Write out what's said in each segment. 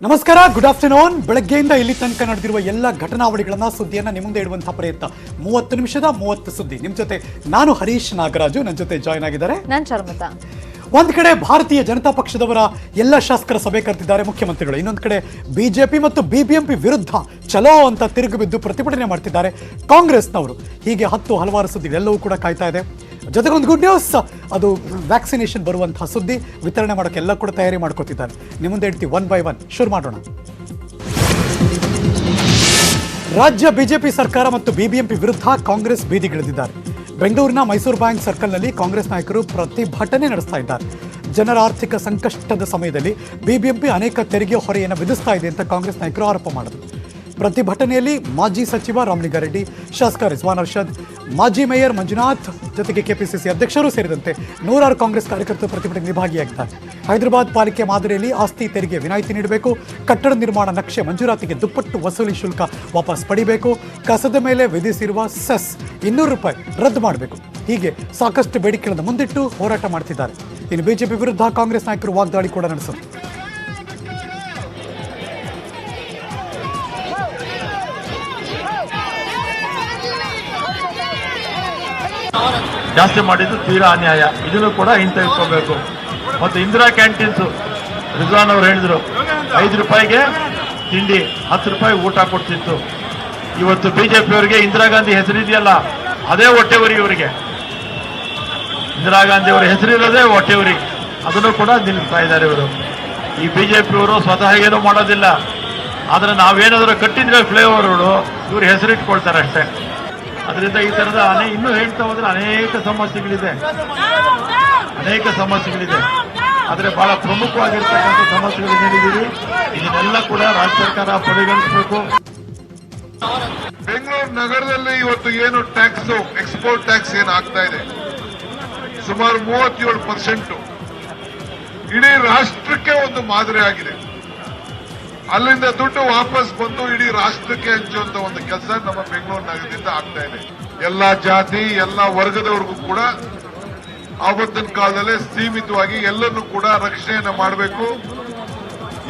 ನಮಸ್ಕಾರ, good afternoon. ಬೆಳಗ್ಗೆಯಿಂದ ಇಲ್ಲಿ ತನಕ ನಡೆದಿರುವ ಎಲ್ಲ ಘಟನಾವಳಿಗಳನ್ನ ಸುದ್ದಿಯನ್ನ ನಿಮ್ಮ ಮುಂದೆ ಇಡುವಂತಹ ಪ್ರಯತ್ನ. 30 ನಿಮಿಷದ 30 ಸುದ್ದಿ. ನಿಮ್ಮ ಜೊತೆ ನಾನು ಹರೀಶ್ ನಾಗರಾಜು, ನನ್ನ ಜೊತೆ ಜಾಯ್ನ್ ಆಗಿದ್ದಾರೆ ನಾನು ಚರ್ಮಿತಾ. ಒಂದ್ ಕಡೆ ಭಾರತೀಯ ಜನತಾ ಪಕ್ಷದವರ ಎಲ್ಲ ಶಾಸಕರ ಸಭೆ ಕರೆದಿದ್ದಾರೆ ಮುಖ್ಯಮಂತ್ರಿಗಳು. ಇನ್ನೊಂದು ಕಡೆ ಬಿಜೆಪಿ ಮತ್ತು ಬಿಬಿಎಂಪಿ ವಿರುದ್ಧ ಚಲೋ ಅಂತ ತಿರುಗಿ ಬಿದ್ದು ಪ್ರತಿಭಟನೆ ಮಾಡ್ತಿದ್ದಾರೆ ಕಾಂಗ್ರೆಸ್ನವರು. ಹೀಗೆ ಹಲವಾರು ಸುದ್ದಿಗಳೆಲ್ಲವೂ ಕೂಡ ಕಾಯ್ತಾ ಇದೆ. ಜೊತೆಗೆ ಒಂದು ಗುಡ್ ನ್ಯೂಸ್, ಅದು ವ್ಯಾಕ್ಸಿನೇಷನ್ ಬರುವಂತಹ ಸುದ್ದಿ. ವಿತರಣೆ ಮಾಡೋಕೆ ಎಲ್ಲ ಕೂಡ ತಯಾರಿ ಮಾಡ್ಕೋತಿದ್ದಾರೆ. ನಿಮ್ಮ ಮುಂದೆ ಇಡ್ತೀವಿ ಒನ್ ಬೈ ಒನ್. ಶುರು ಮಾಡೋಣ. ರಾಜ್ಯ ಬಿಜೆಪಿ ಸರ್ಕಾರ ಮತ್ತು ಬಿಬಿಎಂಪಿ ವಿರುದ್ಧ ಕಾಂಗ್ರೆಸ್ ಬೀದಿಗಿಳಿದಿದ್ದಾರೆ. ಬೆಂಗಳೂರಿನ ಮೈಸೂರು ಬ್ಯಾಂಕ್ ಸರ್ಕಲ್ನಲ್ಲಿ ಕಾಂಗ್ರೆಸ್ ನಾಯಕರು ಪ್ರತಿಭಟನೆ ನಡೆಸ್ತಾ ಇದ್ದಾರೆ. ಜನರ ಆರ್ಥಿಕ ಸಂಕಷ್ಟದ ಸಮಯದಲ್ಲಿ ಬಿಬಿಎಂಪಿ ಅನೇಕ ತೆರಿಗೆ ಹೊರೆಯನ್ನು ವಿಧಿಸ್ತಾ ಇದೆ ಅಂತ ಕಾಂಗ್ರೆಸ್ ನಾಯಕರು ಆರೋಪ ಮಾಡಿದರು. ಪ್ರತಿಭಟನೆಯಲ್ಲಿ ಮಾಜಿ ಸಚಿವ ರಾಮಲಿಂಗಾರೆಡ್ಡಿ, ಶಾಸಕ ರಿಜ್ವಾನ್ ಅರ್ಷದ್, ಮಾಜಿ ಮೇಯರ್ ಮಂಜುನಾಥ್ ಜೊತೆಗೆ ಕೆಪಿಸಿಸಿ ಅಧ್ಯಕ್ಷರು ಸೇರಿದಂತೆ ನೂರಾರು ಕಾಂಗ್ರೆಸ್ ಕಾರ್ಯಕರ್ತರು ಪ್ರತಿಭಟನೆಯಲ್ಲಿ ಭಾಗಿಯಾಗಿದ್ದಾರೆ. ಹೈದರಾಬಾದ್ ಪಾಲಿಕೆ ಮಾದರಿಯಲ್ಲಿ ಆಸ್ತಿ ತೆರಿಗೆ ವಿನಾಯಿತಿ ನೀಡಬೇಕು, ಕಟ್ಟಡ ನಿರ್ಮಾಣ ನಕ್ಷೆ ಮಂಜೂರಾತಿಗೆ ದುಪ್ಪಟ್ಟು ವಸೂಲಿ ಶುಲ್ಕ ವಾಪಸ್ ಪಡಿಬೇಕು, ಕಸದ ಮೇಲೆ ವಿಧಿಸಿರುವ ಸೆಸ್ ₹200 ರದ್ದು ಮಾಡಬೇಕು. ಹೀಗೆ ಸಾಕಷ್ಟು ಬೇಡಿಕೆಗಳನ್ನು ಮುಂದಿಟ್ಟು ಹೋರಾಟ ಮಾಡ್ತಿದ್ದಾರೆ. ಇನ್ನು ಬಿಜೆಪಿ ವಿರುದ್ಧ ಕಾಂಗ್ರೆಸ್ ನಾಯಕರು ವಾಗ್ದಾಳಿ ಕೂಡ ನಡೆಸಿದರು. ಜಾಸ್ತಿ ಮಾಡಿದ್ದು ತೀರಾ ಅನ್ಯಾಯ. ಇದನ್ನು ಕೂಡ ಹಿಂತೆಗೆದುಕೋಬೇಕು. ಮತ್ತು ಇಂದಿರಾ ಕ್ಯಾಂಟೀನ್ಸ್, ರಿಜ್ವಾನ್ ಅವರು ಹೇಳಿದ್ರು ₹5 ತಿಂಡಿ, ₹10 ಊಟ ಕೊಡ್ತಿತ್ತು. ಇವತ್ತು ಬಿಜೆಪಿ ಅವರಿಗೆ ಇಂದಿರಾ ಗಾಂಧಿ ಹೆಸರಿದೆಯಲ್ಲ, ಅದೇ ಹೊಟ್ಟೆವರಿ ಇವರಿಗೆ. ಇಂದಿರಾ ಗಾಂಧಿ ಅವರ ಹೆಸರಿರೋದೇ ಹೊಟ್ಟೆವರಿ, ಅದನ್ನು ಕೂಡ ನಿಲ್ಲಿಸ್ತಾ ಇದ್ದಾರೆ ಇವರು. ಈ ಬಿಜೆಪಿಯವರು ಸ್ವತಃ ಏನೂ ಮಾಡೋದಿಲ್ಲ. ಆದರೆ ನಾವೇನಾದರೂ ಕಟ್ಟಿದ್ರೆ ಫ್ಲೇವರ್ಗಳು ಇವರು ಹೆಸರಿಟ್ಕೊಳ್ತಾರೆ ಅಷ್ಟೇ. ಅದರಿಂದ ಈ ತರದ ಇನ್ನೂ ಹೇಳ್ತಾ ಹೋದ್ರೆ ಅನೇಕ ಸಮಸ್ಯೆಗಳಿದೆ. ಆದರೆ ಬಹಳ ಪ್ರಮುಖವಾಗಿರ್ತಕ್ಕಂಥ ಸಮಸ್ಯೆಗಳು ಹೇಳಿದ್ದೀವಿ. ಇದನ್ನೆಲ್ಲ ಕೂಡ ರಾಜ್ಯ ಸರ್ಕಾರ ಪರಿಗಣಿಸಬೇಕು. ಬೆಂಗಳೂರು ನಗರದಲ್ಲಿ ಇವತ್ತು ಏನು ಟ್ಯಾಕ್ಸ್, ಎಕ್ಸ್ಪೋರ್ಟ್ ಟ್ಯಾಕ್ಸ್ ಏನು ಆಗ್ತಾ ಇದೆ, ಸುಮಾರು 37%. ಇಡೀ ರಾಷ್ಟ್ರಕ್ಕೆ ಒಂದು ಮಾದರಿ ಆಗಿದೆ. ಅಲ್ಲಿಂದ ದುಡ್ಡು ವಾಪಸ್ ಬಂದು ಇಡೀ ರಾಷ್ಟ್ರಕ್ಕೆ ಹಂಚುವಂತ ಒಂದು ಕೆಲಸ ನಮ್ಮ ಬೆಂಗಳೂರು ನಗರದಿಂದ ಆಗ್ತಾ ಇದೆ. ಎಲ್ಲಾ ಜಾತಿ, ಎಲ್ಲಾ ವರ್ಗದವರಿಗೂ ಕೂಡ ಆವತ್ತಿನ ಕಾಲದಲ್ಲೇ ಸೀಮಿತವಾಗಿ ಎಲ್ಲರನ್ನೂ ಕೂಡ ರಕ್ಷಣೆಯನ್ನ ಮಾಡಬೇಕು,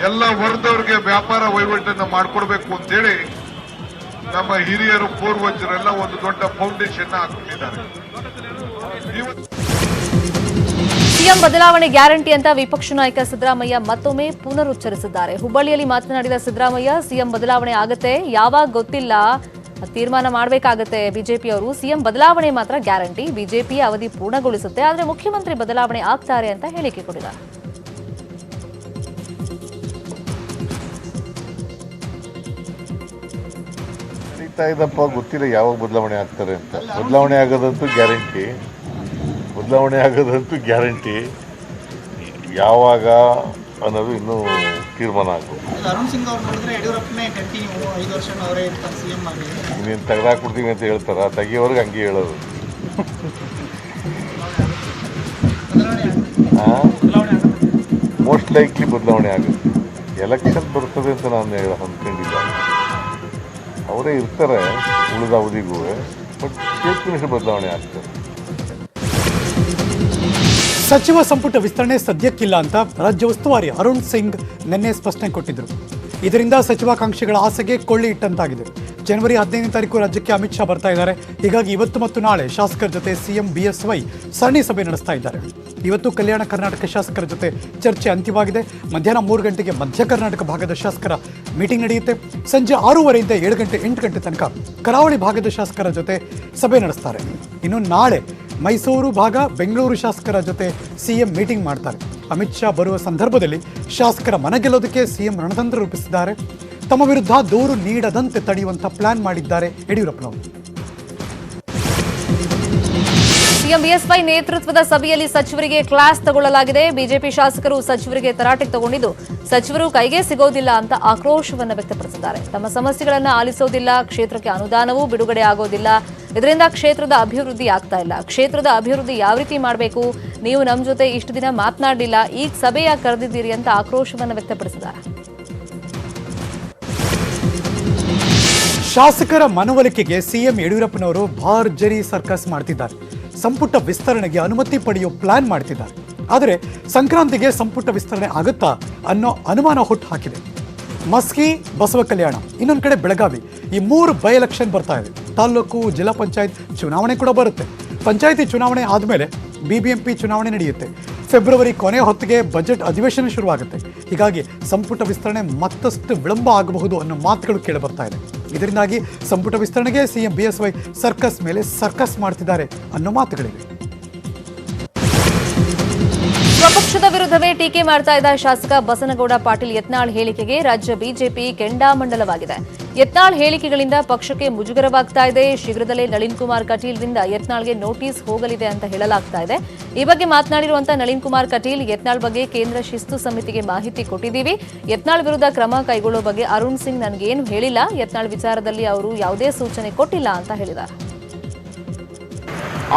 ಎಲ್ಲ ವರ್ಗದವರಿಗೆ ವ್ಯಾಪಾರ ವಹಿವಾಟನ್ನ ಮಾಡಿಕೊಡ್ಬೇಕು ಅಂತೇಳಿ ನಮ್ಮ ಹಿರಿಯರು, ಪೂರ್ವಜರೆಲ್ಲ ಒಂದು ದೊಡ್ಡ ಫೌಂಡೇಶನ್ ಹಾಕೊಂಡಿದ್ದಾರೆ. ಸಿಎಂ ಬದಲಾವಣೆ ಗ್ಯಾರಂಟಿ ಅಂತ ವಿಪಕ್ಷ ನಾಯಕ ಸಿದ್ದರಾಮಯ್ಯ ಮತ್ತೊಮ್ಮೆ ಪುನರುಚ್ಚರಿಸಿದ್ದಾರೆ. ಹುಬ್ಬಳ್ಳಿಯಲ್ಲಿ ಮಾತನಾಡಿದ ಸಿದ್ದರಾಮಯ್ಯ, ಸಿಎಂ ಬದಲಾವಣೆ ಆಗತ್ತೆ, ಯಾವಾಗ ಗೊತ್ತಿಲ್ಲ, ತೀರ್ಮಾನ ಮಾಡಬೇಕಾಗತ್ತೆ ಬಿಜೆಪಿಯವರು. ಸಿಎಂ ಬದಲಾವಣೆ ಮಾತ್ರ ಗ್ಯಾರಂಟಿ, ಬಿಜೆಪಿ ಅವಧಿ ಪೂರ್ಣಗೊಳಿಸುತ್ತೆ, ಆದರೆ ಮುಖ್ಯಮಂತ್ರಿ ಬದಲಾವಣೆ ಆಗ್ತಾರೆ ಅಂತ ಹೇಳಿಕೆ ಕೊಟ್ಟಿದ್ದಾರೆ. ಗೊತ್ತಿಲ್ಲ ಯಾವಾಗ ಬದಲಾವಣೆ ಆಗ್ತಾರೆ ಅಂತ. ಬದಲಾವಣೆ ಆಗೋದಂತೂ ಗ್ಯಾರಂಟಿ, ಯಾವಾಗ ಅನ್ನೋದು ಇನ್ನೂ ತೀರ್ಮಾನ ಆಗೋದು. ಅರುಣ್ ಸಿಂಗ್ ಅವ್ರು ನೋಡಿದ್ರೆ ಯಡಿಯೂರಪ್ಪನೇ ಕಂಟಿನ್ಯೂ 5 ವರ್ಷ ಅವರೇ ಇರ್ತಾರೆ ಸಿಎಂ ಆಗಿ. ನೀನು ತೆಗೆದಾಕ್ಬಿಡ್ತೀವಿ ಅಂತ ಹೇಳ್ತಾರ, ತೆಗಿಯೋರ್ಗೆ ಹಂಗೆ ಹೇಳೋದು. ಮೋಸ್ಟ್ ಲೈಕ್ಲಿ ಬದಲಾವಣೆ ಆಗುತ್ತೆ. ಎಲೆಕ್ಷನ್ ಬರ್ತದೆ ಅಂತ ನಾನು ಅಂದ್ಕೊಂಡಿಲ್ಲ. ಅವರೇ ಇರ್ತಾರೆ ಉಳಿದ ಅವಧಿಗೂ, ಬಟ್ ಚೀಫ್ ಮಿನಿಸ್ಟರ್ ಬದಲಾವಣೆ ಆಗ್ತಾರೆ. ಸಚಿವ ಸಂಪುಟ ವಿಸ್ತರಣೆ ಸದ್ಯಕ್ಕಿಲ್ಲ ಅಂತ ರಾಜ್ಯ ಉಸ್ತುವಾರಿ ಅರುಣ್ ಸಿಂಗ್ ನಿನ್ನೆ ಸ್ಪಷ್ಟನೆ ಕೊಟ್ಟಿದ್ದರು. ಇದರಿಂದ ಸಚಿವಾಕಾಂಕ್ಷಿಗಳ ಆಸೆಗೆ ಕೊಳ್ಳಿ ಇಟ್ಟಂತಾಗಿದೆ. ಜನವರಿ 15ನೇ ತಾರೀಕು ರಾಜ್ಯಕ್ಕೆ ಅಮಿತ್ ಶಾ ಬರ್ತಾ ಇದ್ದಾರೆ. ಹೀಗಾಗಿ ಇವತ್ತು ಮತ್ತು ನಾಳೆ ಶಾಸಕರ ಜೊತೆ ಸಿಎಂ ಬಿಎಸ್ವೈ ಸರಣಿ ಸಭೆ ನಡೆಸ್ತಾ ಇದ್ದಾರೆ. ಇವತ್ತು ಕಲ್ಯಾಣ ಕರ್ನಾಟಕ ಶಾಸಕರ ಜೊತೆ ಚರ್ಚೆ ಅಂತ್ಯವಾಗಿದೆ. ಮಧ್ಯಾಹ್ನ 3 ಗಂಟೆಗೆ ಮಧ್ಯ ಕರ್ನಾಟಕ ಭಾಗದ ಶಾಸಕರ ಮೀಟಿಂಗ್ ನಡೆಯುತ್ತೆ. ಸಂಜೆ 6:30ಯಿಂದ 8 ಗಂಟೆ ತನಕ ಕರಾವಳಿ ಭಾಗದ ಶಾಸಕರ ಜೊತೆ ಸಭೆ ನಡೆಸ್ತಾರೆ. ಇನ್ನು ನಾಳೆ ಮೈಸೂರು ಭಾಗ, ಬೆಂಗಳೂರು ಶಾಸಕರ ಜೊತೆ ಸಿಎಂ ಮೀಟಿಂಗ್ ಮಾಡ್ತಾರೆ. ಅಮಿತ್ ಶಾ ಬರುವ ಸಂದರ್ಭದಲ್ಲಿ ಶಾಸಕರ ಮನಗೆಲ್ಲೋದಕ್ಕೆ ಸಿಎಂ ರಣತಂತ್ರ ರೂಪಿಸಿದ್ದಾರೆ. ತಮ್ಮ ವಿರುದ್ಧ ದೂರು ನೀಡದಂತೆ ತಡೆಯುವಂತ ಪ್ಲಾನ್ ಮಾಡಿದ್ದಾರೆ ಯಡಿಯೂರಪ್ಪನವರು. ಸಿಎಂ ಬಿಎಸ್ವೈ ನೇತೃತ್ವದ ಸಭೆಯಲ್ಲಿ ಸಚಿವರಿಗೆ ಕ್ಲಾಸ್ ತಗೊಳ್ಳಲಾಗಿದೆ. ಬಿಜೆಪಿ ಶಾಸಕರು ಸಚಿವರಿಗೆ ತರಾಟೆಗೆ ತಗೊಂಡಿದ್ದು, ಸಚಿವರು ಕೈಗೆ ಸಿಗೋದಿಲ್ಲ ಅಂತ ಆಕ್ರೋಶವನ್ನು ವ್ಯಕ್ತಪಡಿಸಿದ್ದಾರೆ. ತಮ್ಮ ಸಮಸ್ಯೆಗಳನ್ನು ಆಲಿಸೋದಿಲ್ಲ, ಕ್ಷೇತ್ರಕ್ಕೆ ಅನುದಾನವೂ ಬಿಡುಗಡೆ ಆಗೋದಿಲ್ಲ, ಇದರಿಂದ ಕ್ಷೇತ್ರದ ಅಭಿವೃದ್ಧಿ ಆಗ್ತಾ ಇಲ್ಲ. ಕ್ಷೇತ್ರದ ಅಭಿವೃದ್ಧಿ ಯಾವ ರೀತಿ ಮಾಡಬೇಕು, ನೀವು ನಮ್ಮ ಜೊತೆ ಇಷ್ಟು ದಿನ ಮಾತನಾಡಲಿಲ್ಲ, ಈಗ ಸಭೆಯ ಕರೆದಿದ್ದೀರಿ ಅಂತ ಆಕ್ರೋಶವನ್ನು ವ್ಯಕ್ತಪಡಿಸಿದ್ದಾರೆ. ಶಾಸಕರ ಮನವೊಲಿಕೆಗೆ ಸಿಎಂ ಯಡಿಯೂರಪ್ಪನವರು ಭರ್ಜರಿ ಸರ್ಕಸ್ ಮಾಡ್ತಿದ್ದಾರೆ. ಸಂಪುಟ ವಿಸ್ತರಣೆಗೆ ಅನುಮತಿ ಪಡೆಯುವ ಪ್ಲಾನ್ ಮಾಡ್ತಿದ್ದಾರೆ. ಆದರೆ ಸಂಕ್ರಾಂತಿಗೆ ಸಂಪುಟ ವಿಸ್ತರಣೆ ಆಗುತ್ತಾ ಅನ್ನೋ ಅನುಮಾನ ಹುಟ್ಟು ಹಾಕಿದೆ. ಮಸ್ಕಿ, ಬಸವ ಕಲ್ಯಾಣ, ಇನ್ನೊಂದು ಕಡೆ ಬೆಳಗಾವಿ. ಈ 3 ಬೈ ಎಲೆಕ್ಷನ್ ಬರ್ತಾ ಇದೆ. ತಾಲ್ಲೂಕು, ಜಿಲ್ಲಾ ಪಂಚಾಯತ್ ಚುನಾವಣೆ ಕೂಡ ಬರುತ್ತೆ. ಪಂಚಾಯಿತಿ ಚುನಾವಣೆ ಆದಮೇಲೆ BBMP ಚುನಾವಣೆ ನಡೆಯುತ್ತೆ. ಫೆಬ್ರವರಿ ಕೊನೆ ಹೊತ್ತಿಗೆ ಬಜೆಟ್ ಅಧಿವೇಶನ ಶುರುವಾಗುತ್ತೆ. ಹೀಗಾಗಿ ಸಂಪುಟ ವಿಸ್ತರಣೆ ಮತ್ತಷ್ಟು ವಿಳಂಬ ಆಗಬಹುದು ಅನ್ನೋ ಮಾತುಗಳು ಕೇಳಿ ಬರ್ತಾ ಇದೆ. ಇದರಿಂದಾಗಿ ಸಂಪುಟ ವಿಸ್ತರಣೆಗೆ ಸಿಎಂ BSY ಸರ್ಕಸ್ ಮೇಲೆ ಸರ್ಕಸ್ ಮಾಡ್ತಿದ್ದಾರೆ ಅನ್ನೋ ಮಾತುಗಳಿವೆ. ಸ್ವಪಕ್ಷದ ವಿರುದ್ಧವೇ ಟೀಕೆ ಮಾಡ್ತಾ ಇದ್ದ ಶಾಸಕ ಬಸನಗೌಡ ಪಾಟೀಲ್ ಯತ್ನಾಳ್ ಹೇಳಿಕೆಗೆ ರಾಜ್ಯ ಬಿಜೆಪಿ ಕೆಂಡಾಮಂಡಲವಾಗಿದೆ. ಯತ್ನಾಳ್ ಹೇಳಿಕೆಗಳಿಂದ ಪಕ್ಷಕ್ಕೆ ಮುಜುಗರವಾಗ್ತಾ ಇದೆ. ಶೀಘ್ರದಲ್ಲೇ ನಳಿನ್ ಕುಮಾರ್ ಕಟೀಲ್ರಿಂದ ಯತ್ನಾಳ್ಗೆ ನೋಟಿಸ್ ಹೋಗಲಿದೆ ಅಂತ ಹೇಳಲಾಗ್ತಾ ಇದೆ. ಈ ಬಗ್ಗೆ ಮಾತನಾಡಿರುವಂತಹ ನಳಿನ್ ಕುಮಾರ್ ಕಟೀಲ್, ಯತ್ನಾಳ್ ಬಗ್ಗೆ ಕೇಂದ್ರ ಶಿಸ್ತು ಸಮಿತಿಗೆ ಮಾಹಿತಿ ಕೊಟ್ಟಿದ್ದೀವಿ. ಯತ್ನಾಳ್ ವಿರುದ್ಧ ಕ್ರಮ ಕೈಗೊಳ್ಳೋ ಬಗ್ಗೆ ಅರುಣ್ ಸಿಂಗ್ ನನಗೇನು ಹೇಳಿಲ್ಲ. ಯತ್ನಾಳ್ ವಿಚಾರದಲ್ಲಿ ಅವರು ಯಾವುದೇ ಸೂಚನೆ ಕೊಟ್ಟಿಲ್ಲ ಅಂತ ಹೇಳಿದ್ದಾರೆ.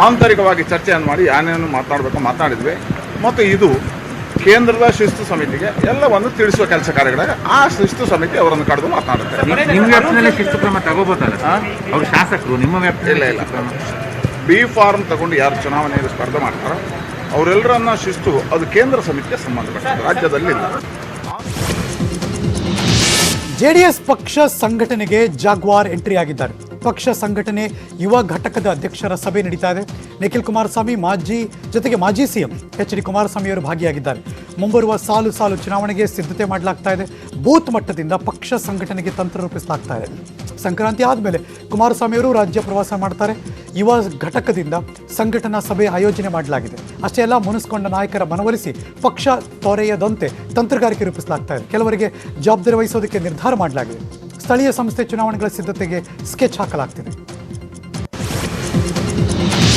ಆಂತರಿಕವಾಗಿ ಚರ್ಚೆಯನ್ನು ಮಾಡಿ ಏನೇನು ಮಾತನಾಡಬೇಕು ಮಾತನಾಡಿದ್ವಿ ಮತ್ತು ಇದು ಕೇಂದ್ರದ ಶಿಸ್ತು ಸಮಿತಿಗೆ ಎಲ್ಲವನ್ನು ತಿಳಿಸುವ ಕೆಲಸ ಕಾರ್ಯಗಳಾಗ ಆ ಶಿಸ್ತು ಸಮಿತಿ ಅವರನ್ನು ಕರೆದು ಮಾತನಾಡುತ್ತೆ. ನಿಮ್ಮ ವ್ಯಾಪ್ತಿಯಲ್ಲಿ ಶಿಸ್ತು ಕ್ರಮ ತಗೋಬೋದಲ್ಲ? ಅವರು ಶಾಸಕರು ನಿಮ್ಮ ವ್ಯಾಪ್ತಿಯಲ್ಲಿ ಇಲ್ಲ ಬಿ ಫಾರ್ಮ್ ತಗೊಂಡು ಯಾರು ಚುನಾವಣೆಯಲ್ಲಿ ಸ್ಪರ್ಧೆ ಮಾಡ್ತಾರೋ ಅವರೆಲ್ಲರನ್ನ ಶಿಸ್ತು ಅದು ಕೇಂದ್ರ ಸಮಿತಿಗೆ ಸಂಬಂಧಪಟ್ಟದ್ದು, ರಾಜ್ಯದಲ್ಲಿ ಇಲ್ಲ. JDS ಪಕ್ಷ ಸಂಘಟನೆಗೆ ಜಾಗ್ವಾರ್ ಎಂಟ್ರಿ ಆಗಿದ್ದಾರೆ. ಪಕ್ಷ ಸಂಘಟನೆ ಯುವ ಘಟಕದ ಅಧ್ಯಕ್ಷರ ಸಭೆ ನಡೀತಾ ಇದೆ. ನಿಖಿಲ್ ಕುಮಾರಸ್ವಾಮಿ ಜೊತೆಗೆ ಮಾಜಿ ಸಿಎಂ HD ಕುಮಾರಸ್ವಾಮಿ ಅವರು ಭಾಗಿಯಾಗಿದ್ದಾರೆ. ಮುಂಬರುವ ಸಾಲು ಚುನಾವಣೆಗೆ ಸಿದ್ಧತೆ ಮಾಡಲಾಗ್ತಾ ಇದೆ. ಬೂತ್ ಮಟ್ಟದಿಂದ ಪಕ್ಷ ಸಂಘಟನೆಗೆ ತಂತ್ರ ರೂಪಿಸಲಾಗ್ತಾ ಇದೆ. ಸಂಕ್ರಾಂತಿ ಆದಮೇಲೆ ಕುಮಾರಸ್ವಾಮಿ ಅವರು ರಾಜ್ಯ ಪ್ರವಾಸ ಮಾಡ್ತಾರೆ. ಯುವ ಘಟಕದಿಂದ ಸಂಘಟನಾ ಸಭೆ ಆಯೋಜನೆ ಮಾಡಲಾಗಿದೆ. ಅಷ್ಟೇ ಅಲ್ಲ, ಮುನಿಸ್ಕೊಂಡ ನಾಯಕರ ಮನವೊಲಿಸಿ ಪಕ್ಷ ತೊರೆಯದಂತೆ ತಂತ್ರಗಾರಿಕೆ ರೂಪಿಸಲಾಗ್ತಾ ಇದೆ. ಕೆಲವರಿಗೆ ಜವಾಬ್ದಾರಿ ವಹಿಸೋದಕ್ಕೆ ನಿರ್ಧಾರ ಮಾಡಲಾಗಿದೆ. ಸ್ಥಳೀಯ ಸಂಸ್ಥೆ ಚುನಾವಣೆಗಳ ಸಿದ್ಧತೆಗೆ ಸ್ಕೆಚ್ ಹಾಕಲಾಗ್ತಿದೆ.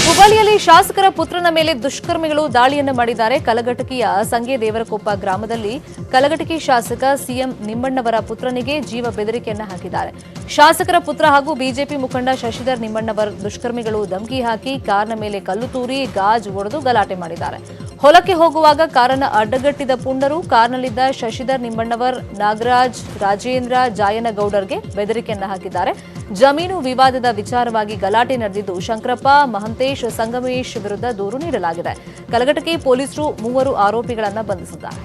ಹುಬ್ಬಳ್ಳಿಯಲ್ಲಿ ಶಾಸಕರ ಪುತ್ರನ ಮೇಲೆ ದುಷ್ಕರ್ಮಿಗಳು ದಾಳಿಯನ್ನು ಮಾಡಿದ್ದಾರೆ. ಕಲಘಟಕಿಯ ಸಂಗೆ ದೇವರಕೊಪ್ಪ ಗ್ರಾಮದಲ್ಲಿ ಕಲಘಟಕಿ ಶಾಸಕ ಸಿಎಂ ನಿಮ್ಮಣ್ಣವರ ಪುತ್ರನಿಗೆ ಜೀವ ಬೆದರಿಕೆಯನ್ನು ಹಾಕಿದ್ದಾರೆ. ಶಾಸಕರ ಪುತ್ರ ಹಾಗೂ ಬಿಜೆಪಿ ಮುಖಂಡ ಶಶಿಧರ್ ನಿಮ್ಮಣ್ಣವರ್ ದುಷ್ಕರ್ಮಿಗಳು ಧಮಕಿ ಹಾಕಿ ಕಾರ್ನ ಮೇಲೆ ಕಲ್ಲು ತೂರಿ ಗಾಜು ಒಡೆದು ಗಲಾಟೆ ಮಾಡಿದ್ದಾರೆ. ಹೊಲಕ್ಕೆ ಹೋಗುವಾಗ ಕಾರನ್ನು ಅಡ್ಡಗಟ್ಟಿದ ಪುಂಡರು ಕಾರ್ನಲ್ಲಿದ್ದ ಶಶಿಧರ್ ನಿಮ್ಮಣ್ಣವರ್, ನಾಗರಾಜ್, ರಾಜೇಂದ್ರ, ಜಾಯನಗೌಡರ್ಗೆ ಬೆದರಿಕೆಯನ್ನು ಹಾಕಿದ್ದಾರೆ. ಜಮೀನು ವಿವಾದದ ವಿಚಾರವಾಗಿ ಗಲಾಟೆ ನಡೆದಿದ್ದು ಶಂಕರಪ್ಪ, ಮಹಂತೇಶ್, ಸಂಗಮೇಶ್ ವಿರುದ್ಧ ದೂರು ನೀಡಲಾಗಿದೆ. ಕಲಘಟಕಿ ಪೊಲೀಸರು 3 ಆರೋಪಿಗಳನ್ನು ಬಂಧಿಸಿದ್ದಾರೆ.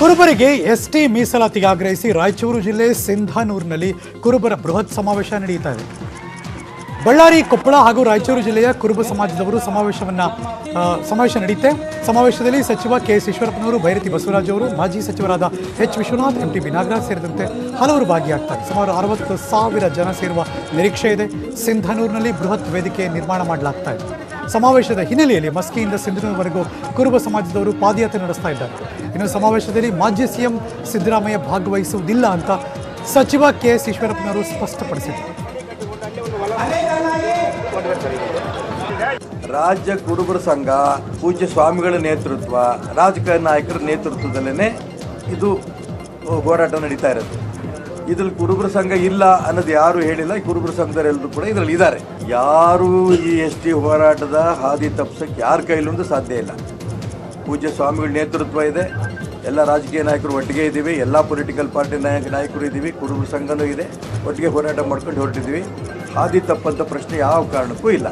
ಕುರುಬರಿಗೆ ST ಮೀಸಲಾತಿಗೆ ಆಗ್ರಹಿಸಿ ರಾಯಚೂರು ಜಿಲ್ಲೆ ಸಿಂಧನೂರಿನಲ್ಲಿ ಕುರುಬರ ಬೃಹತ್ ಸಮಾವೇಶ ನಡೆಯುತ್ತಾ ಇದೆ. ಬಳ್ಳಾರಿ, ಕೊಪ್ಪಳ ಹಾಗೂ ರಾಯಚೂರು ಜಿಲ್ಲೆಯ ಕುರುಬ ಸಮಾಜದವರು ಸಮಾವೇಶ ನಡೆಯುತ್ತೆ. ಸಮಾವೇಶದಲ್ಲಿ ಸಚಿವ KS ಈಶ್ವರಪ್ಪನವರು, ಭೈರತಿ ಬಸವರಾಜ್ ಅವರು, ಮಾಜಿ ಸಚಿವರಾದ H ವಿಶ್ವನಾಥ್, MTB ನಾಗರಾಜ್ ಸೇರಿದಂತೆ ಹಲವರು ಭಾಗಿಯಾಗ್ತಾರೆ. ಸುಮಾರು 60,000 ಜನ ಸೇರುವ ನಿರೀಕ್ಷೆ ಇದೆ. ಸಿಂಧನೂರಿನಲ್ಲಿ ಬೃಹತ್ ವೇದಿಕೆ ನಿರ್ಮಾಣ ಮಾಡಲಾಗ್ತಾ ಇದೆ. ಸಮಾವೇಶದ ಹಿನ್ನೆಲೆಯಲ್ಲಿ ಮಸ್ಕಿಯಿಂದ ಸಿಂಧನೂರುವರೆಗೂ ಕುರುಬ ಸಮಾಜದವರು ಪಾದಯಾತ್ರೆ ನಡೆಸ್ತಾ ಇದ್ದಾರೆ. ಇನ್ನು ಸಮಾವೇಶದಲ್ಲಿ ಮಾಜಿ ಸಿಎಂ ಸಿದ್ದರಾಮಯ್ಯ ಭಾಗವಹಿಸುವುದಿಲ್ಲ ಅಂತ ಸಚಿವ KS ಈಶ್ವರಪ್ಪನವರು ಸ್ಪಷ್ಟಪಡಿಸಿದ್ದಾರೆ. ರಾಜ್ಯ ಕುರುಬರ ಸಂಘ, ಪೂಜ್ಯ ಸ್ವಾಮಿಗಳ ನೇತೃತ್ವ, ರಾಜಕೀಯ ನಾಯಕರ ನೇತೃತ್ವದಲ್ಲೇ ಇದು ಹೋರಾಟ ನಡೀತಾ ಇರೋದು. ಇದ್ರಲ್ಲಿ ಕುರುಬರ ಸಂಘ ಇಲ್ಲ ಅನ್ನೋದು ಯಾರು ಹೇಳಿಲ್ಲ. ಈ ಕುರುಬರ ಸಂಘದವರೆಲ್ಲರೂ ಕೂಡ ಇದರಲ್ಲಿ ಇದ್ದಾರೆ. ಯಾರು ಈ ST ಹೋರಾಟದ ಹಾದಿ ತಪ್ಪಿಸೋಕ್ಕೆ ಯಾರ ಕೈಲೊಂದು ಸಾಧ್ಯ ಇಲ್ಲ. ಪೂಜ್ಯ ಸ್ವಾಮಿಗಳ ನೇತೃತ್ವ ಇದೆ. ಎಲ್ಲ ರಾಜಕೀಯ ನಾಯಕರು ಒಟ್ಟಿಗೆ ಇದ್ದೀವಿ. ಎಲ್ಲ ಪೊಲಿಟಿಕಲ್ ಪಾರ್ಟಿ ನಾಯಕರು ಇದ್ದೀವಿ. ಕುರುಬರ ಸಂಘನೂ ಇದೆ. ಒಟ್ಟಿಗೆ ಹೋರಾಟ ಮಾಡ್ಕೊಂಡು ಹೊರಟಿದ್ದೀವಿ. ಹಾದಿ ತಪ್ಪಂತ ಪ್ರಶ್ನೆ ಯಾವ ಕಾರಣಕ್ಕೂ ಇಲ್ಲ.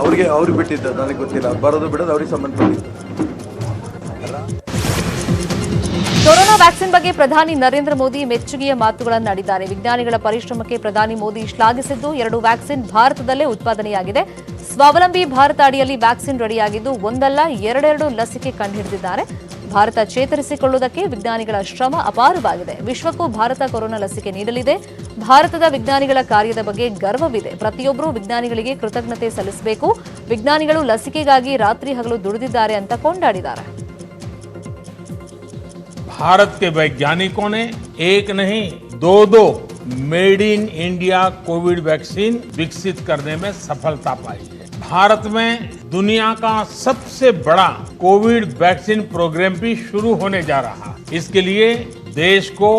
ಅವ್ರಿಗೆ ಬಿಟ್ಟಿದ್ದು ನನಗೆ ಗೊತ್ತಿಲ್ಲ. ಬರೋದು ಬಿಡೋದು ಅವ್ರಿಗೆ ಸಂಬಂಧಪಟ್ಟಿದ್ದು. ಕೊರೋನಾ ವ್ಯಾಕ್ಸಿನ್ ಬಗ್ಗೆ ಪ್ರಧಾನಿ ನರೇಂದ್ರ ಮೋದಿ ಮೆಚ್ಚುಗೆಯ ಮಾತುಗಳನ್ನಾಡಿದ್ದಾರೆ. ವಿಜ್ಞಾನಿಗಳ ಪರಿಶ್ರಮಕ್ಕೆ ಪ್ರಧಾನಿ ಮೋದಿ ಶ್ಲಾಘಿಸಿದ್ದು, 2 ವ್ಯಾಕ್ಸಿನ್ ಭಾರತದಲ್ಲೇ ಉತ್ಪಾದನೆಯಾಗಿದೆ. ಸ್ವಾವಲಂಬಿ ಭಾರತ ಅಡಿಯಲ್ಲಿ ವ್ಯಾಕ್ಸಿನ್ ರೆಡಿಯಾಗಿದ್ದು, ಒಂದಲ್ಲ 2 ಲಸಿಕೆ ಕಂಡುಹಿಡಿದಿದ್ದಾರೆ. ಭಾರತ ಚೇತರಿಸಿಕೊಳ್ಳುವುದಕ್ಕೆ ವಿಜ್ಞಾನಿಗಳ ಶ್ರಮ ಅಪಾರವಾಗಿದೆ. ವಿಶ್ವಕ್ಕೂ ಭಾರತ ಕೊರೋನಾ ಲಸಿಕೆ ನೀಡಲಿದೆ. ಭಾರತದ ವಿಜ್ಞಾನಿಗಳ ಕಾರ್ಯದ ಬಗ್ಗೆ ಗರ್ವವಿದೆ. ಪ್ರತಿಯೊಬ್ಬರೂ ವಿಜ್ಞಾನಿಗಳಿಗೆ ಕೃತಜ್ಞತೆ ಸಲ್ಲಿಸಬೇಕು. ವಿಜ್ಞಾನಿಗಳು ಲಸಿಕೆಗಾಗಿ ರಾತ್ರಿ ಹಗಲು ದುಡಿದಿದ್ದಾರೆ ಅಂತ ಕೊಂಡಾಡಿದ್ದಾರೆ. भारत के वैज्ञानिकों ने एक नहीं 2 made in India Covid vaccine विकसित करने में सफलता पाई है. भारत में दुनिया का सबसे बड़ा कोविड वैक्सीन प्रोग्राम भी शुरू होने जा रहा है. इसके लिए देश को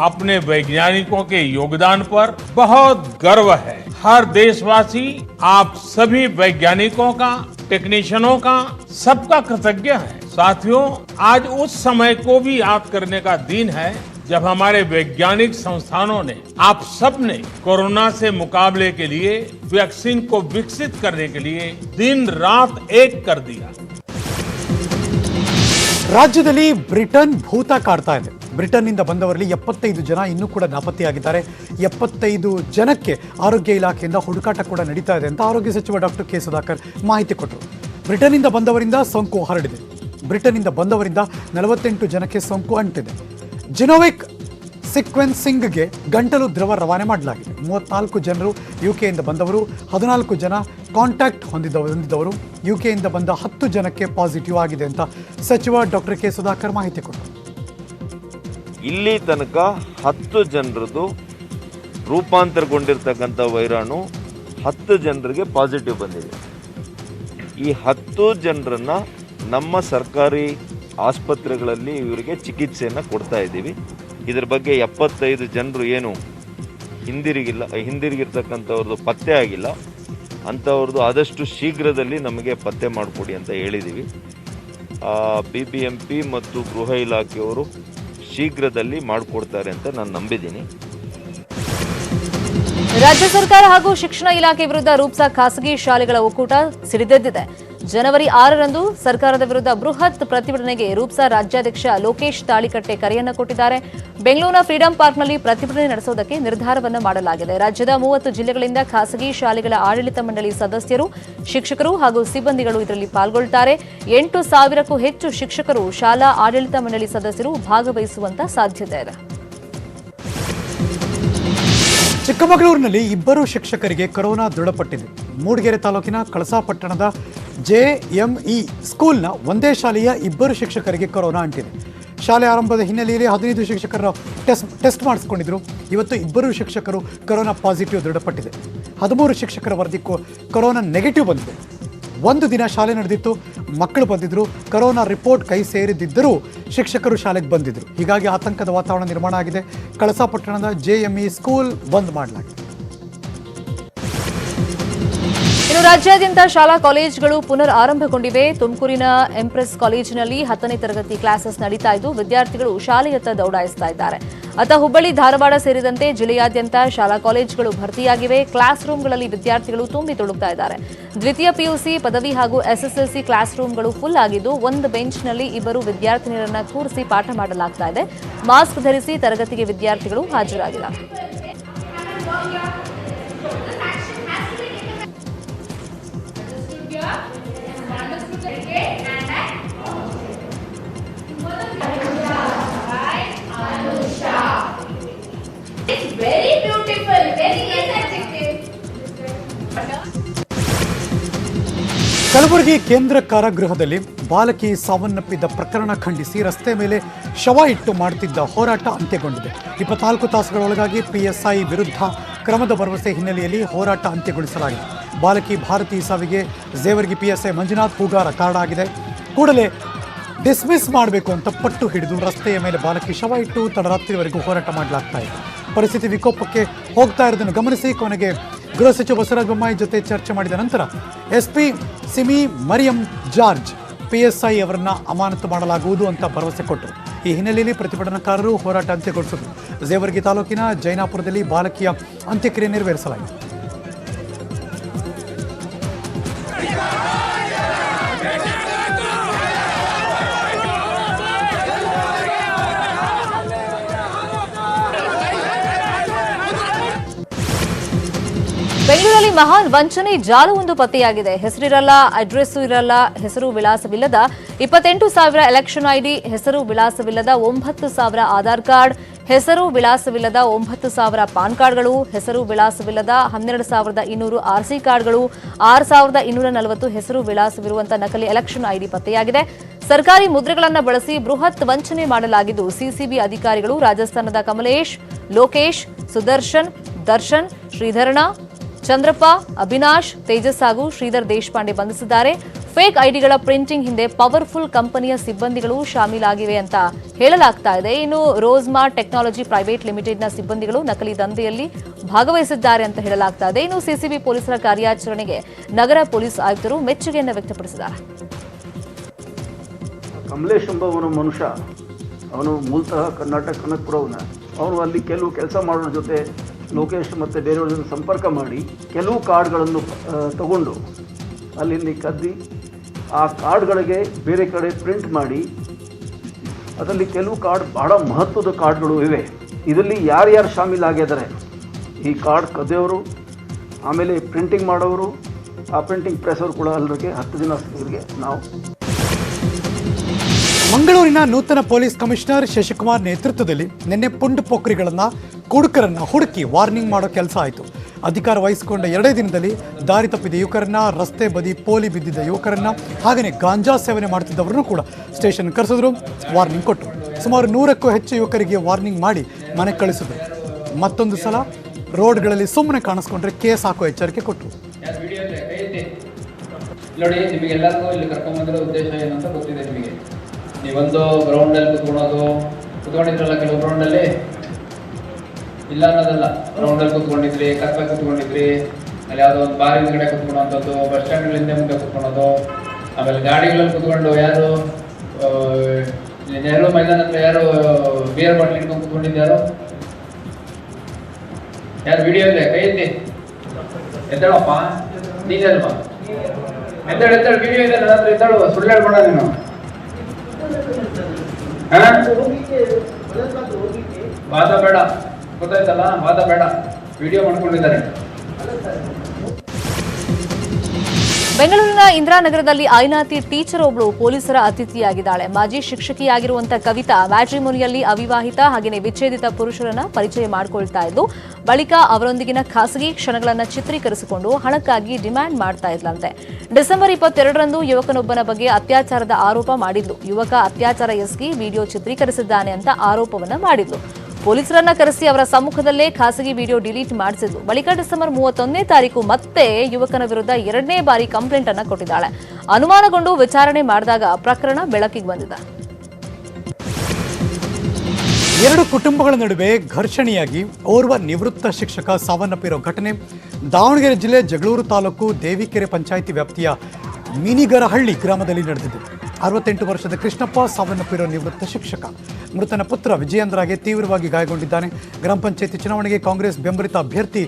अपने वैज्ञानिकों के योगदान पर बहुत गर्व है. हर देशवासी आप सभी वैज्ञानिकों का, टेक्नीशियनों का, सबका कृतज्ञ है. साथियों, आज उस समय को भी याद करने का दिन है जब हमारे वैज्ञानिक संस्थानों ने, आप सब ने कोरोना से मुकाबले के लिए वैक्सीन को विकसित करने के लिए दिन रात एक कर दिया. ರಾಜ್ಯದಲ್ಲಿ ಬ್ರಿಟನ್ ಭೂತ ಕಾಡ್ತಾ ಇದೆ. ಬ್ರಿಟನ್ನಿಂದ ಬಂದವರಲ್ಲಿ 75 ಜನ ಇನ್ನೂ ಕೂಡ ನಾಪತ್ತೆಯಾಗಿದ್ದಾರೆ. 75 ಜನಕ್ಕೆ ಆರೋಗ್ಯ ಇಲಾಖೆಯಿಂದ ಹುಡುಕಾಟ ಕೂಡ ನಡೀತಾ ಇದೆ ಅಂತ ಆರೋಗ್ಯ ಸಚಿವ ಡಾಕ್ಟರ್ ಕೆ ಸುಧಾಕರ್ ಮಾಹಿತಿ ಕೊಟ್ಟರು. ಬ್ರಿಟನ್ನಿಂದ ಬಂದವರಿಂದ ಸೋಂಕು ಹರಡಿದೆ. ಬ್ರಿಟನ್ನಿಂದ ಬಂದವರಿಂದ 48 ಜನಕ್ಕೆ ಸೋಂಕು ಅಂಟಿದೆ. ಜಿನೋವಿಕ್ ಸೀಕ್ವೆನ್ಸಿಂಗ್ಗೆ ಗಂಟಲು ದ್ರವ ರವಾನೆ ಮಾಡಲಾಗಿದೆ. 34 ಜನರು ಯುಕೆಯಿಂದ ಬಂದವರು, 14 ಜನ ಕಾಂಟ್ಯಾಕ್ಟ್ ಹೊಂದಿದವರು. ಯುಕೆಯಿಂದ ಬಂದ 10 ಜನಕ್ಕೆ ಪಾಸಿಟಿವ್ ಆಗಿದೆ ಅಂತ ಸಚಿವ ಡಾಕ್ಟರ್ ಕೆ ಸುಧಾಕರ್ ಮಾಹಿತಿ ಕೊಟ್ಟರು. ಇಲ್ಲಿ ತನಕ 10 ಜನರದು ರೂಪಾಂತರಗೊಂಡಿರ್ತಕ್ಕಂಥ ವೈರಾಣು 10 ಜನರಿಗೆ ಪಾಸಿಟಿವ್ ಬಂದಿದೆ. ಈ 10 ಜನರನ್ನ ನಮ್ಮ ಸರ್ಕಾರಿ ಆಸ್ಪತ್ರೆಗಳಲ್ಲಿ ಇವರಿಗೆ ಚಿಕಿತ್ಸೆಯನ್ನು ಕೊಡ್ತಾ ಇದ್ದೀವಿ. ಇದರ ಬಗ್ಗೆ 75 ಜನರು ಏನು ಹಿಂದಿರುಗಿರ್ತಕ್ಕಂಥವ್ರದ್ದು ಪತ್ತೆ ಆಗಿಲ್ಲ, ಅಂಥವ್ರದ್ದು ಆದಷ್ಟು ಶೀಘ್ರದಲ್ಲಿ ನಮಗೆ ಪತ್ತೆ ಮಾಡಿಕೊಡಿ ಅಂತ ಹೇಳಿದ್ದೀವಿ. BBMP ಮತ್ತು ಗೃಹ ಇಲಾಖೆಯವರು ಶೀಘ್ರದಲ್ಲಿ ಮಾಡಿಕೊಡ್ತಾರೆ ಅಂತ ನಾನು ನಂಬಿದ್ದೀನಿ. ರಾಜ್ಯ ಸರ್ಕಾರ ಹಾಗೂ ಶಿಕ್ಷಣ ಇಲಾಖೆ ವಿರುದ್ಧ ರೂಪ್ಸಾ ಖಾಸಗಿ ಶಾಲೆಗಳ ಒಕ್ಕೂಟ ಸಿಡಿದೆದ್ದಿದೆ. ಜನವರಿ 6ರಂದು ಸರ್ಕಾರದ ವಿರುದ್ಧ ಬೃಹತ್ ಪ್ರತಿಭಟನೆಗೆ ರೂಪ್ಸಾ ರಾಜ್ಯಾಧ್ಯಕ್ಷ ಲೋಕೇಶ್ ತಾಳಿಕಟ್ಟೆ ಕರೆಯನ್ನು ಕೊಟ್ಟಿದ್ದಾರೆ. ಬೆಂಗಳೂರಿನ ಫ್ರೀಡಂ ಪಾರ್ಕ್ನಲ್ಲಿ ಪ್ರತಿಭಟನೆ ನಡೆಸುವುದಕ್ಕೆ ನಿರ್ಧಾರವನ್ನು ಮಾಡಲಾಗಿದೆ. ರಾಜ್ಯದ 30 ಜಿಲ್ಲೆಗಳಿಂದ ಖಾಸಗಿ ಶಾಲೆಗಳ ಆಡಳಿತ ಮಂಡಳಿ ಸದಸ್ಯರು, ಶಿಕ್ಷಕರು ಹಾಗೂ ಸಿಬ್ಬಂದಿಗಳು ಇದರಲ್ಲಿ ಪಾಲ್ಗೊಳ್ಳುತ್ತಾರೆ. 8,000ಕ್ಕೂ ಹೆಚ್ಚು ಶಿಕ್ಷಕರು, ಶಾಲಾ ಆಡಳಿತ ಮಂಡಳಿ ಸದಸ್ಯರು ಭಾಗವಹಿಸುವಂತ ಸಾಧ್ಯತೆ ಇದೆ. ಚಿಕ್ಕಮಗಳೂರಿನಲ್ಲಿ 2 ಶಿಕ್ಷಕರಿಗೆ ಕೊರೋನಾ ದೃಢಪಟ್ಟಿದೆ. ಮೂಡಿಗೆರೆ ತಾಲೂಕಿನ ಕಳಸಾ ಪಟ್ಟಣದ JME ಸ್ಕೂಲ್ನ ಒಂದೇ ಶಾಲೆಯ 2 ಶಿಕ್ಷಕರಿಗೆ ಕೊರೋನಾ ಅಂಟಿದೆ. ಶಾಲೆ ಆರಂಭದ ಹಿನ್ನೆಲೆಯಲ್ಲಿ 15 ಶಿಕ್ಷಕರ ಟೆಸ್ಟ್ ಮಾಡಿಸಿಕೊಂಡಿದ್ರು. ಇವತ್ತು 2 ಶಿಕ್ಷಕರು ಕೊರೋನಾ ಪಾಸಿಟಿವ್ ದೃಢಪಟ್ಟಿದೆ. 13 ಶಿಕ್ಷಕರ ವರದಿ ಕೊರೋನಾ ನೆಗೆಟಿವ್ ಬಂದಿದೆ. 1 ದಿನ ಶಾಲೆ ನಡೆದಿತ್ತು, ಮಕ್ಕಳು ಬಂದಿದ್ರು. ಕೊರೋನಾ ರಿಪೋರ್ಟ್ ಕೈ ಸೇರಿದ್ದರೂ ಶಿಕ್ಷಕರು ಶಾಲೆಗೆ ಬಂದಿದ್ರು. ಹೀಗಾಗಿ ಆತಂಕದ ವಾತಾವರಣ ನಿರ್ಮಾಣ ಆಗಿದೆ. ಕಳಸಾ ಪಟ್ಟಣದ JME ಸ್ಕೂಲ್ ಬಂದ್ ಮಾಡಲಾಗಿದೆ. ಇನ್ನು ರಾಜ್ಯಾದ್ಯಂತ ಶಾಲಾ ಕಾಲೇಜುಗಳು ಪುನರ್ ಆರಂಭಗೊಂಡಿವೆ. ತುಮಕೂರಿನ ಎಂಪ್ರೆಸ್ ಕಾಲೇಜಿನಲ್ಲಿ 10ನೇ ತರಗತಿ ಕ್ಲಾಸಸ್ ನಡೀತಾ ಇದ್ದು ವಿದ್ಯಾರ್ಥಿಗಳು ಶಾಲೆಯತ್ತ ದೌಡಾಯಿಸ್ತಾ ಇದ್ದಾರೆ. ಹುಬ್ಬಳ್ಳಿ, ಧಾರವಾಡ ಸೇರಿದಂತೆ ಜಿಲ್ಲೆಯಾದ್ಯಂತ ಶಾಲಾ ಕಾಲೇಜುಗಳು ಭರ್ತಿಯಾಗಿವೆ. ಕ್ಲಾಸ್ ರೂಮ್ಗಳಲ್ಲಿ ವಿದ್ಯಾರ್ಥಿಗಳು ತುಂಬಿ ತುಳುಕ್ತಾ ಇದ್ದಾರೆ. ದ್ವಿತೀಯ PUC, ಪದವಿ ಹಾಗೂ SSLC ಕ್ಲಾಸ್ ರೂಮ್ಗಳು ಫುಲ್ ಆಗಿದ್ದು ಒಂದು ಬೆಂಚ್ನಲ್ಲಿ 2 ವಿದ್ಯಾರ್ಥಿನಿಯರನ್ನ ಕೂರಿಸಿ ಪಾಠ ಮಾಡಲಾಗ್ತಾ ಇದೆ. ಮಾಸ್ಕ್ ಧರಿಸಿ ತರಗತಿಗೆ ವಿದ್ಯಾರ್ಥಿಗಳು ಹಾಜರಾಗಿದ್ದಾರೆ. ಕಲಬುರಗಿ ಕೇಂದ್ರ ಕಾರಾಗೃಹದಲ್ಲಿ ಬಾಲಕಿ ಸಾವನ್ನಪ್ಪಿದ್ದ ಪ್ರಕರಣ ಖಂಡಿಸಿ ರಸ್ತೆ ಮೇಲೆ ಶವ ಇಟ್ಟು ಮಾಡುತ್ತಿದ್ದ ಹೋರಾಟ ಅಂತ್ಯಗೊಂಡಿದೆ. 24 ತಾಸುಗಳೊಳಗಾಗಿ PSI ವಿರುದ್ಧ ಕ್ರಮದ ಭರವಸೆ ಹಿನ್ನೆಲೆಯಲ್ಲಿ ಹೋರಾಟ ಅಂತ್ಯಗೊಳಿಸಲಾಗಿದೆ. ಬಾಲಕಿ ಭಾರತಿ ಸಾವಿಗೆ ಜೇವರ್ಗಿ PSI ಮಂಜುನಾಥ್ ಹೂಗಾರ ಕಾರಣ ಆಗಿದೆ. ಕೂಡಲೇ ಡಿಸ್ಮಿಸ್ ಮಾಡಬೇಕು ಅಂತ ಪಟ್ಟು ಹಿಡಿದು ರಸ್ತೆಯ ಮೇಲೆ ಬಾಲಕಿ ಶವ ಇಟ್ಟು ತಡರಾತ್ರಿವರೆಗೂ ಹೋರಾಟ ಮಾಡಲಾಗ್ತಾ ಇದೆ. ಪರಿಸ್ಥಿತಿ ವಿಕೋಪಕ್ಕೆ ಹೋಗ್ತಾ ಇರೋದನ್ನು ಗಮನಿಸಿ ಕೊನೆಗೆ ಗೃಹ ಸಚಿವ ಬಸವರಾಜ ಬೊಮ್ಮಾಯಿ ಜೊತೆ ಚರ್ಚೆ ಮಾಡಿದ ನಂತರ SP ಸಿಮಿ ಮರಿಯಂ ಜಾರ್ಜ್ PSI ಅವರನ್ನ ಅಮಾನತು ಮಾಡಲಾಗುವುದು ಅಂತ ಭರವಸೆ ಕೊಟ್ಟರು. ಈ ಹಿನ್ನೆಲೆಯಲ್ಲಿ ಪ್ರತಿಭಟನಾಕಾರರು ಹೋರಾಟ ಅಂತ್ಯಗೊಳಿಸಿದರು. ಜೇವರ್ಗಿ ತಾಲೂಕಿನ ಜೈನಾಪುರದಲ್ಲಿ ಬಾಲಕಿಯ ಅಂತ್ಯಕ್ರಿಯೆ ನೆರವೇರಿಸಲಾಗಿದೆ. ಬೆಂಗಳೂರಲ್ಲಿ ಮಹಾನ್ ವಂಚನೆ ಜಾಲವೊಂದು ಪತ್ತೆಯಾಗಿದೆ. ಹೆಸರಿರಲ್ಲ, ಅಡ್ರೆಸ್ಸು ಇರಲ್ಲ, ಹೆಸರು ವಿಳಾಸವಿಲ್ಲದ 28,000 ಎಲೆಕ್ಷನ್ ID, ಹೆಸರು ವಿಳಾಸವಿಲ್ಲದ 9,000 ಆಧಾರ್ ಕಾರ್ಡ್, ಹೆಸರು ವಿಳಾಸವಿಲ್ಲದ 9,000 ಪಾನ್ ಕಾರ್ಡ್ಗಳು, ಹೆಸರು ವಿಳಾಸವಿಲ್ಲದ 12,200 RC ಕಾರ್ಡ್ಗಳು, 6,240 ಹೆಸರು ವಿಳಾಸವಿರುವಂತಹ ನಕಲಿ ಎಲೆಕ್ಷನ್ ID ಪತ್ತೆಯಾಗಿದೆ. ಸರ್ಕಾರಿ ಮುದ್ರೆಗಳನ್ನು ಬಳಸಿ ಬೃಹತ್ ವಂಚನೆ ಮಾಡಲಾಗಿದ್ದು CCB ಅಧಿಕಾರಿಗಳು ರಾಜಸ್ಥಾನದ ಕಮಲೇಶ್, ಲೋಕೇಶ್, ಸುದರ್ಶನ್, ದರ್ಶನ್, ಶ್ರೀಧರಣ, ಚಂದ್ರಪ್ಪ, ಅವಿನಾಶ್, ತೇಜಸ್ ಹಾಗೂ ಶ್ರೀಧರ್ ದೇಶಪಾಂಡೆ ಬಂಧಿಸಿದ್ದಾರೆ. ಫೇಕ್ ಐಡಿಗಳ ಪ್ರಿಂಟಿಂಗ್ ಹಿಂದೆ ಪವರ್ಫುಲ್ ಕಂಪನಿಯ ಸಿಬ್ಬಂದಿಗಳು ಶಾಮೀಲಾಗಿವೆ ಅಂತ ಹೇಳಲಾಗ್ತಾ ಇದೆ. ಇನ್ನು ರೋಸ್ಮಾ ಟೆಕ್ನಾಲಜಿ ಪ್ರೈವೇಟ್ ಲಿಮಿಟೆಡ್ನ ಸಿಬ್ಬಂದಿಗಳು ನಕಲಿ ದಂಧೆಯಲ್ಲಿ ಭಾಗವಹಿಸಿದ್ದಾರೆ ಅಂತ ಹೇಳಲಾಗ್ತಾ ಇದೆ. ಇನ್ನು CCB ಪೊಲೀಸರ ಕಾರ್ಯಾಚರಣೆಗೆ ನಗರ ಪೊಲೀಸ್ ಆಯುಕ್ತರು ಮೆಚ್ಚುಗೆಯನ್ನು ವ್ಯಕ್ತಪಡಿಸಿದ್ದಾರೆ. ಕಮಲೇಶ್ ಎಂಬವನು ಮನುಷ್ಯ, ಅವನು ಮೂಲತಃ ಕರ್ನಾಟಕ ಕನಕಪುರವನ. ಅವನು ಅಲ್ಲಿ ಕೆಲವು ಕೆಲಸ ಮಾಡೋರ ಜೊತೆ ಲೋಕೇಶ್ ಮತ್ತು ಬೇರೆಯವ್ರ ಜೊತೆ ಸಂಪರ್ಕ ಮಾಡಿ ಕೆಲವು ಕಾರ್ಡ್ಗಳನ್ನು ತಗೊಂಡು ಅಲ್ಲಿಂದ ಕದ್ದಿ ಆ ಕಾರ್ಡ್ಗಳಿಗೆ ಬೇರೆ ಕಡೆ ಪ್ರಿಂಟ್ ಮಾಡಿ ಅದರಲ್ಲಿ ಕೆಲವು ಕಾರ್ಡ್ ಬಹಳ ಮಹತ್ವದ ಕಾರ್ಡ್ಗಳು ಇವೆ. ಇದರಲ್ಲಿ ಯಾರ್ಯಾರು ಶಾಮೀಲಾಗಿದ್ದಾರೆ, ಈ ಕಾರ್ಡ್ ಕದೆಯವರು, ಆಮೇಲೆ ಪ್ರಿಂಟಿಂಗ್ ಮಾಡೋರು, ಆ ಪ್ರಿಂಟಿಂಗ್ ಪ್ರೆಸ್ ಅವರು ಕೂಡ ಅಲ್ಲರಿಗೆ 10 ಜನ ಇವರಿಗೆ ನಾವು. ಮಂಗಳೂರಿನ ನೂತನ ಪೊಲೀಸ್ ಕಮಿಷನರ್ ಶಶಿಕುಮಾರ್ ನೇತೃತ್ವದಲ್ಲಿ ನಿನ್ನೆ ಪುಂಡು ಪೋಖ್ರಿಗಳನ್ನ ಕುಡುಕರನ್ನ ಹುಡುಕಿ ವಾರ್ನಿಂಗ್ ಮಾಡೋ ಕೆಲಸ ಆಯಿತು. ಅಧಿಕಾರ ವಹಿಸಿಕೊಂಡ 2 ದಿನದಲ್ಲಿ ದಾರಿ ತಪ್ಪಿದ ಯುವಕರನ್ನ, ರಸ್ತೆ ಬದಿ ಪೋಲಿ ಬಿದ್ದಿದ್ದ ಯುವಕರನ್ನ, ಹಾಗೆಯೇ ಗಾಂಜಾ ಸೇವನೆ ಮಾಡ್ತಿದ್ದವರನ್ನು ಕೂಡ ಸ್ಟೇಷನ್ ಕರೆಸಿದ್ರು, ವಾರ್ನಿಂಗ್ ಕೊಟ್ಟರು. ಸುಮಾರು 100ಕ್ಕೂ ಹೆಚ್ಚು ಯುವಕರಿಗೆ ವಾರ್ನಿಂಗ್ ಮಾಡಿ ಮನೆಗೆ ಕಳಿಸಿದ್ರು. ಮತ್ತೊಂದು ಸಲ ರೋಡ್ಗಳಲ್ಲಿ ಸುಮ್ಮನೆ ಕಾಣಿಸ್ಕೊಂಡ್ರೆ ಕೇಸ್ ಹಾಕೋ ಎಚ್ಚರಿಕೆ ಕೊಟ್ಟರು. ನೋಡಿ, ನಿಮಗೆಲ್ಲರಿಗೂ ಇಲ್ಲಿ ಕರ್ಕೊಂಡ್ಬಂದಿರೋ ಉದ್ದೇಶ ಏನಂತ ಗೊತ್ತಿದೆ. ನಿಮಗೆ ನೀವೊಂದು ಗ್ರೌಂಡಲ್ಲಿ ಕುತ್ಕೊಂಡಿದ್ರಲ್ಲ, ಕೆಲವು ಗ್ರೌಂಡಲ್ಲಿ ಇಲ್ಲ ಅನ್ನೋದಲ್ಲ, ಗ್ರೌಂಡಲ್ಲಿ ಕುತ್ಕೊಂಡಿದ್ರಿ, ಕಪ್ಪೆ ಕುತ್ಕೊಂಡಿದ್ರಿ, ಅಲ್ಲಿ ಯಾವುದೋ ಒಂದು ಬಾರಿ ಕಡೆ ಕುತ್ಕೊಳ್ಳೋಂಥದ್ದು, ಬಸ್ ಸ್ಟ್ಯಾಂಡ್ಗಳಿಂದ ಮುಂದೆ ಕುತ್ಕೊಳ್ಳೋದು, ಆಮೇಲೆ ಗಾಡಿಗಳಲ್ಲಿ ಕುತ್ಕೊಂಡು ಯಾರು ನೆಹರು ಮೈದಾನ ಹತ್ರ ಯಾರು ಬಿಯರ್ ಬಾಟ್ಲ್ ಇಟ್ಕೊಂಡು ಕುತ್ಕೊಂಡಿದ್ಯಾರು? ಯಾರು ವಿಡಿಯೋ ಇದೆ? ಕೈ ಎತ್ತಿ, ಎದ್ದಾಳಪ್ಪ, ನೀನಲ್ವಾ? ಎದ್ದಾಳು, ವಿಡಿಯೋ ಇದೆ ನನ್ನ ಹತ್ರ, ಎದ್ದಾಳು, ಸುಳ್ಳು ಹೇಳ್ಬೇಡ ನೀನು. ವಾದ ಬೇಡ, ಗೊತ್ತಾಯ್ತಲ್ಲ, ವಾದ ಬೇಡ, ವಿಡಿಯೋ ಮಾಡ್ಕೊಂಡಿದ್ದಾರೆ. ಬೆಂಗಳೂರಿನ ಇಂದಿರಾನಗರದಲ್ಲಿ ಐನಾತಿ ಟೀಚರ್ ಒಬ್ಬಳು ಪೊಲೀಸರ ಅತಿಥಿಯಾಗಿದ್ದಾಳೆ. ಮಾಜಿ ಶಿಕ್ಷಕಿಯಾಗಿರುವಂತಹ ಕವಿತಾ ಮ್ಯಾಟ್ರಿಮೋನಿಯಲ್ಲಿ ಅವಿವಾಹಿತ ಹಾಗೆಯೇ ವಿಚ್ಛೇದಿತ ಪುರುಷರನ್ನ ಪರಿಚಯ ಮಾಡಿಕೊಳ್ತಾ ಇದ್ದು, ಬಳಿಕ ಅವರೊಂದಿಗಿನ ಖಾಸಗಿ ಕ್ಷಣಗಳನ್ನು ಚಿತ್ರೀಕರಿಸಿಕೊಂಡು ಹಣಕ್ಕಾಗಿ ಡಿಮ್ಯಾಂಡ್ ಮಾಡ್ತಾ ಇದ್ಲಂತೆ. ಡಿಸೆಂಬರ್ 22ರಂದು ಯುವಕನೊಬ್ಬನ ಬಗ್ಗೆ ಅತ್ಯಾಚಾರದ ಆರೋಪ ಮಾಡಿದ್ಲು. ಯುವಕ ಅತ್ಯಾಚಾರ ಎಸಗಿ ವಿಡಿಯೋ ಚಿತ್ರೀಕರಿಸಿದ್ದಾನೆ ಅಂತ ಆರೋಪವನ್ನ ಮಾಡಿದ್ಲು. ಪೊಲೀಸರನ್ನ ಕರೆಸಿ ಅವರ ಸಮ್ಮುಖದಲ್ಲೇ ಖಾಸಗಿ ವಿಡಿಯೋ ಡಿಲೀಟ್ ಮಾಡಿಸಿದ್ಲು. ಬಳಿಕ ಡಿಸೆಂಬರ್ 31ನೇ ತಾರೀಕು ಮತ್ತೆ ಯುವಕನ ವಿರುದ್ಧ 2ನೇ ಬಾರಿ ಕಂಪ್ಲೇಂಟ್ ಅನ್ನ ಕೊಟ್ಟಿದ್ದಾಳೆ. ಅನುಮಾನಗೊಂಡು ವಿಚಾರಣೆ ಮಾಡಿದಾಗ ಪ್ರಕರಣ ಬೆಳಕಿಗೆ ಬಂದಿದೆ. 2 ಕುಟುಂಬಗಳ ನಡುವೆ ಘರ್ಷಣೆಯಾಗಿ ಓರ್ವ ನಿವೃತ್ತ ಶಿಕ್ಷಕ ಸಾವನ್ನಪ್ಪಿರೋ ಘಟನೆ ದಾವಣಗೆರೆ ಜಿಲ್ಲೆ ಜಗಳೂರು ತಾಲೂಕು ದೇವಿಕೆರೆ ಪಂಚಾಯಿತಿ ವ್ಯಾಪ್ತಿಯ ಮಿನಿಗರಹಳ್ಳಿ ಗ್ರಾಮದಲ್ಲಿ ನಡೆದಿದೆ. 68 ವರ್ಷದ ಕೃಷ್ಣಪ್ಪ ಸಾವನ್ನಪ್ಪಿರೋ ನಿವೃತ್ತ ಶಿಕ್ಷಕ. ಮೃತನ ಪುತ್ರ ವಿಜಯೇಂದ್ರಗೆ ತೀವ್ರವಾಗಿ ಗಾಯಗೊಂಡಿದ್ದಾನೆ. ಗ್ರಾಮ ಪಂಚಾಯಿತಿ ಚುನಾವಣೆಗೆ ಕಾಂಗ್ರೆಸ್ ಬೆಂಬಲಿತ ಅಭ್ಯರ್ಥಿ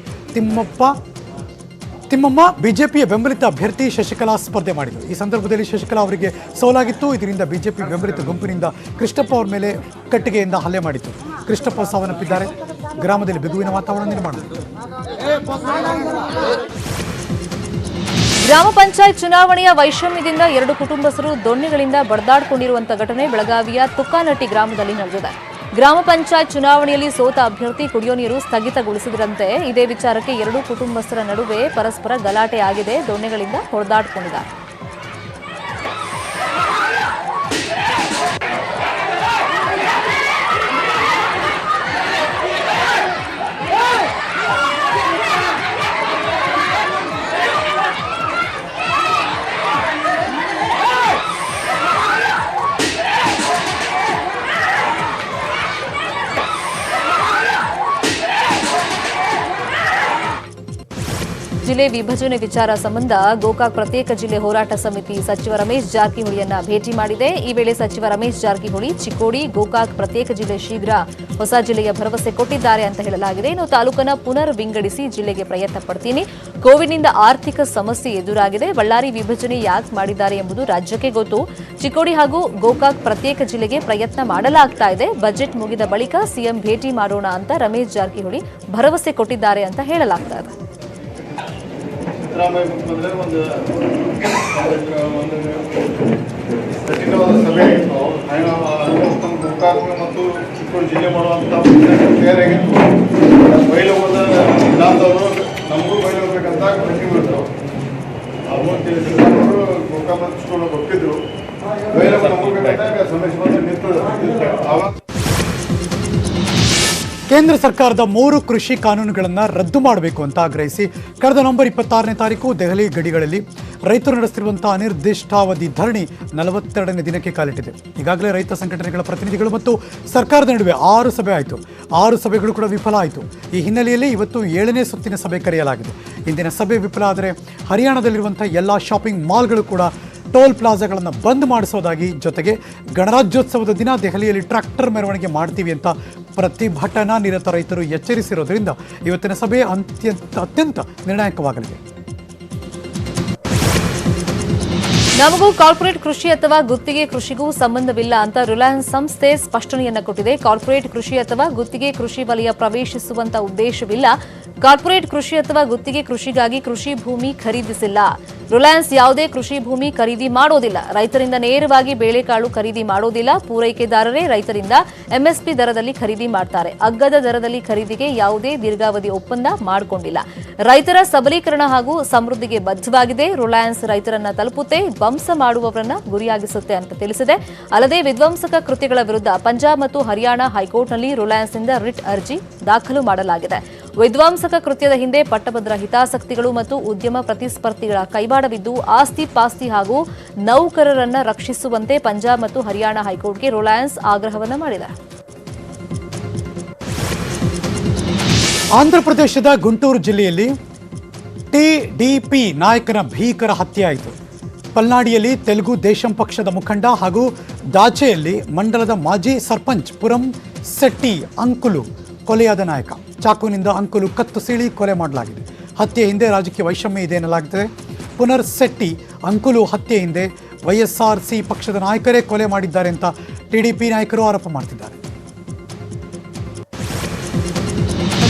ತಿಮ್ಮಮ್ಮ, ಬಿಜೆಪಿಯ ಬೆಂಬಲಿತ ಅಭ್ಯರ್ಥಿ ಶಶಿಕಲಾ ಸ್ಪರ್ಧೆ ಮಾಡಿದರು. ಈ ಸಂದರ್ಭದಲ್ಲಿ ಶಶಿಕಲಾ ಅವರಿಗೆ ಸೋಲಾಗಿತ್ತು. ಇದರಿಂದ ಬಿಜೆಪಿ ಬೆಂಬಲಿತ ಗುಂಪಿನಿಂದ ಕೃಷ್ಣಪ್ಪ ಅವರ ಮೇಲೆ ಕಟ್ಟಿಗೆಯಿಂದ ಹಲ್ಲೆ ಮಾಡಿತ್ತು. ಕೃಷ್ಣಪ್ಪ ಸಾವನ್ನಪ್ಪಿದ್ದಾರೆ. ಗ್ರಾಮದಲ್ಲಿ ಬಿಗುವಿನ ವಾತಾವರಣ ನಿರ್ಮಾಣ. ಗ್ರಾಮ ಪಂಚಾಯತ್ ಚುನಾವಣೆಯ ವೈಷಮ್ಯದಿಂದ 2 ಕುಟುಂಬಸ್ಥರು ದೊಣ್ಣೆಗಳಿಂದ ಬಡದಾಡಿಕೊಂಡಿರುವಂತಹ ಘಟನೆ ಬೆಳಗಾವಿಯ ತುಕ್ಕಾನಟ್ಟಿ ಗ್ರಾಮದಲ್ಲಿ ನಡೆದಿದೆ. ಗ್ರಾಮ ಪಂಚಾಯತ್ ಚುನಾವಣೆಯಲ್ಲಿ ಸೋತ ಅಭ್ಯರ್ಥಿ ಕುಡಿಯೋ ನೀರು ಸ್ಥಗಿತಗೊಳಿಸಿದ್ರಂತೆ. ಇದೇ ವಿಚಾರಕ್ಕೆ 2 ಕುಟುಂಬಸ್ಥರ ನಡುವೆ ಪರಸ್ಪರ ಗಲಾಟೆ ಆಗಿದೆ. ದೊಣ್ಣೆಗಳಿಂದ ಹೊಡೆದಾಡಿಕೊಂಡಿದ್ದಾರೆ. ಜಿಲ್ಲೆ ವಿಭಜನೆ ವಿಚಾರ ಸಂಬಂಧ ಗೋಕಾಕ್ ಪ್ರತ್ಯೇಕ ಜಿಲ್ಲೆ ಹೋರಾಟ ಸಮಿತಿ ಸಚಿವ ರಮೇಶ್ ಜಾರಕಿಹೊಳಿಯನ್ನ ಭೇಟಿ ಮಾಡಿದೆ. ಈ ವೇಳೆ ಸಚಿವ ರಮೇಶ್ ಜಾರಕಿಹೊಳಿ ಚಿಕ್ಕೋಡಿ, ಗೋಕಾಕ್ ಪ್ರತ್ಯೇಕ ಜಿಲ್ಲೆ ಶೀಘ್ರ ಹೊಸ ಜಿಲ್ಲೆಯ ಭರವಸೆ ಕೊಟ್ಟಿದ್ದಾರೆ ಅಂತ ಹೇಳಲಾಗಿದೆ. ಇನ್ನು ತಾಲೂಕನ್ನು ಪುನರ್ ವಿಂಗಡಿಸಿ ಜಿಲ್ಲೆಗೆ ಪ್ರಯತ್ನ ಪಡ್ತೀನಿ. ಕೋವಿಡ್ನಿಂದ ಆರ್ಥಿಕ ಸಮಸ್ಯೆ ಎದುರಾಗಿದೆ. ಬಳ್ಳಾರಿ ವಿಭಜನೆ ಯಾಕೆ ಮಾಡಿದ್ದಾರೆ ಎಂಬುದು ರಾಜ್ಯಕ್ಕೆ ಗೊತ್ತು. ಚಿಕ್ಕೋಡಿ ಹಾಗೂ ಗೋಕಾಕ್ ಪ್ರತ್ಯೇಕ ಜಿಲ್ಲೆಗೆ ಪ್ರಯತ್ನ ಮಾಡಲಾಗ್ತಾ ಇದೆ. ಬಜೆಟ್ ಮುಗಿದ ಬಳಿಕ ಸಿಎಂ ಭೇಟಿ ಮಾಡೋಣ ಅಂತ ರಮೇಶ್ ಜಾರಕಿಹೊಳಿ ಭರವಸೆ ಕೊಟ್ಟಿದ್ದಾರೆ ಅಂತ ಹೇಳಲಾಗ್ತಾ ಇದೆ. ಸಿದ್ದರಾಮಯ್ಯ ಮುಖ್ಯಮಂತ್ರಿ ಒಂದು ಕಠಿಣವಾದ ಸಭೆ ಆಗಿತ್ತು. ಗೋಕಾಕ್ ಮತ್ತು ಚಿಕ್ಕೋಡಿ ಜಿಲ್ಲೆ ಮಾಡುವಂಥ ತಯಾರಾಗಿತ್ತು. ಬಯಲು ಹೋದ ಇಲಾಖದವರು ನಮಗೂ ಬಯಲು ಹೋಗ್ಬೇಕಂತ ಮೀಟಿಂಗ್ ಬಿಡ್ತು. ಅವರು ಸಿದ್ದರಾಮಯ್ಯವರು ಗೋಕಾಕ್ ಮತ್ತು ಚಿಕ್ಕೋಡಿ ಒಪ್ಪಿದ್ರು. ಬಯಲು ನಮಗಬೇಕಂತ ಸಮಸ್ಯೆ ಬಂದು ನಿಂತದ್ದು. ಆವಾಗ ಕೇಂದ್ರ ಸರ್ಕಾರದ 3 ಕೃಷಿ ಕಾನೂನುಗಳನ್ನು ರದ್ದು ಮಾಡಬೇಕು ಅಂತ ಆಗ್ರಹಿಸಿ ಕಳೆದ ನವೆಂಬರ್ 26ನೇ ತಾರೀಕು ದೆಹಲಿ ಗಡಿಗಳಲ್ಲಿ ರೈತರು ನಡೆಸುತ್ತಿರುವಂತಹ ಅನಿರ್ದಿಷ್ಟಾವಧಿ ಧರಣಿ 42ನೇ ದಿನಕ್ಕೆ ಕಾಲಿಟ್ಟಿದೆ. ಈಗಾಗಲೇ ರೈತ ಸಂಘಟನೆಗಳ ಪ್ರತಿನಿಧಿಗಳು ಮತ್ತು ಸರ್ಕಾರದ ನಡುವೆ 6 ಸಭೆ ಆಯಿತು. 6 ಸಭೆಗಳು ಕೂಡ ವಿಫಲ ಆಯಿತು. ಈ ಹಿನ್ನೆಲೆಯಲ್ಲಿ ಇವತ್ತು 7ನೇ ಸುತ್ತಿನ ಸಭೆ ಕರೆಯಲಾಗಿದೆ. ಇಂದಿನ ಸಭೆ ವಿಫಲ ಆದರೆ ಹರಿಯಾಣದಲ್ಲಿರುವಂಥ ಎಲ್ಲ ಶಾಪಿಂಗ್ ಮಾಲ್ಗಳು ಕೂಡ ಟೋಲ್ ಪ್ಲಾಜಾಗಳನ್ನು ಬಂದ್ ಮಾಡಿಸೋದಾಗಿ, ಜೊತೆಗೆ ಗಣರಾಜ್ಯೋತ್ಸವದ ದಿನ ದೆಹಲಿಯಲ್ಲಿ ಟ್ರ್ಯಾಕ್ಟರ್ ಮೆರವಣಿಗೆ ಮಾಡ್ತೀವಿ ಅಂತ ಪ್ರತಿಭಟನಾ ನಿರತ ರೈತರು ಎಚ್ಚರಿಸಿರೋದ್ರಿಂದ ಇವತ್ತಿನ ಸಭೆ ಅತ್ಯಂತ ನಿರ್ಣಾಯಕವಾಗಲಿದೆ. ನಮಗೂ ಕಾರ್ಪೊರೇಟ್ ಕೃಷಿ ಅಥವಾ ಗುತ್ತಿಗೆ ಕೃಷಿಗೂ ಸಂಬಂಧವಿಲ್ಲ ಅಂತ ರಿಲಯನ್ಸ್ ಸಂಸ್ಥೆ ಸ್ಪಷ್ಟನೆಯನ್ನ ಕೊಟ್ಟಿದೆ. ಕಾರ್ಪೊರೇಟ್ ಕೃಷಿ ಅಥವಾ ಗುತ್ತಿಗೆ ಕೃಷಿ ವಲಯ ಪ್ರವೇಶಿಸುವಂತ ಉದ್ದೇಶವಿಲ್ಲ. ಕಾರ್ಪೊರೇಟ್ ಕೃಷಿ ಅಥವಾ ಗುತ್ತಿಗೆ ಕೃಷಿಗಾಗಿ ಕೃಷಿ ಭೂಮಿ ಖರೀದಿಸಿಲ್ಲ. ರಿಲಯನ್ಸ್ ಯಾವುದೇ ಕೃಷಿ ಭೂಮಿ ಖರೀದಿ ಮಾಡೋದಿಲ್ಲ. ರೈತರಿಂದ ನೇರವಾಗಿ ಬೇಳೆಕಾಳು ಖರೀದಿ ಮಾಡೋದಿಲ್ಲ. ಪೂರೈಕೆದಾರರೇ ರೈತರಿಂದ ಎಂಎಸ್ಪಿ ದರದಲ್ಲಿ ಖರೀದಿ ಮಾಡ್ತಾರೆ. ಅಗ್ಗದ ದರದಲ್ಲಿ ಖರೀದಿಗೆ ಯಾವುದೇ ದೀರ್ಘಾವಧಿ ಒಪ್ಪಂದ ಮಾಡಿಕೊಂಡಿಲ್ಲ. ರೈತರ ಸಬಲೀಕರಣ ಹಾಗೂ ಸಮೃದ್ಧಿಗೆ ಬದ್ಧವಾಗಿದೆ. ರಿಲಯನ್ಸ್ ರೈತರನ್ನ ತಲುಪುತ್ತೆ, ಧ್ವಂಸ ಮಾಡುವವರನ್ನ ಗುರಿಯಾಗಿಸುತ್ತೆ ಅಂತ ತಿಳಿಸಿದೆ. ಅಲ್ಲದೆ ವಿಧ್ವಂಸಕ ಕೃತ್ಯಗಳ ವಿರುದ್ಧ ಪಂಜಾಬ್ ಮತ್ತು ಹರಿಯಾಣ ಹೈಕೋರ್ಟ್ನಲ್ಲಿ ರಿಲಯನ್ಸ್ನಿಂದ ರಿಟ್ ಅರ್ಜಿ ದಾಖಲು ಮಾಡಲಾಗಿದೆ. ವಿಧ್ವಂಸಕ ಕೃತ್ಯದ ಹಿಂದೆ ಪಟ್ಟಭದ್ರ ಹಿತಾಸಕ್ತಿಗಳು ಮತ್ತು ಉದ್ಯಮ ಪ್ರತಿಸ್ಪರ್ಧಿಗಳ ಕೈವಾಡವಿದ್ದು ಆಸ್ತಿ ಪಾಸ್ತಿ ಹಾಗೂ ನೌಕರರನ್ನ ರಕ್ಷಿಸುವಂತೆ ಪಂಜಾಬ್ ಮತ್ತು ಹರಿಯಾಣ ಹೈಕೋರ್ಟ್ಗೆ ರಿಲಯನ್ಸ್ ಆಗ್ರಹವನ್ನ ಮಾಡಿದೆ. ಆಂಧ್ರಪ್ರದೇಶದ ಗುಂಟೂರು ಜಿಲ್ಲೆಯಲ್ಲಿ ಟಿಡಿಪಿ ನಾಯಕನ ಭೀಕರ ಹತ್ಯೆಯಾಯಿತು. ಪಲ್ನಾಡಿಯಲ್ಲಿ ತೆಲುಗು ದೇಶಂ ಪಕ್ಷದ ಮುಖಂಡ ಹಾಗೂ ದಾಚೆಯಲ್ಲಿ ಮಂಡಲದ ಮಾಜಿ ಸರ್ಪಂಚ್ ಪುರಂ ಸೆಟ್ಟಿ ಅಂಕುಲು ಕೊಲೆಯಾದ ನಾಯಕ. ಚಾಕುವಿನಿಂದ ಅಂಕುಲು ಕತ್ತು ಸೀಳಿ ಕೊಲೆ ಮಾಡಲಾಗಿದೆ. ಹತ್ಯೆ ಹಿಂದೆ ರಾಜಕೀಯ ವೈಷಮ್ಯ ಇದೆ ಎನ್ನಲಾಗುತ್ತದೆ. ಪುನರ್ ಸೆಟ್ಟಿ ಅಂಕುಲು ಹತ್ಯೆ ಹಿಂದೆ ವೈಎಸ್ಆರ್ಸಿ ಪಕ್ಷದ ನಾಯಕರೇ ಕೊಲೆ ಮಾಡಿದ್ದಾರೆ ಅಂತ ಟಿಡಿಪಿ ನಾಯಕರು ಆರೋಪ ಮಾಡ್ತಿದ್ದಾರೆ.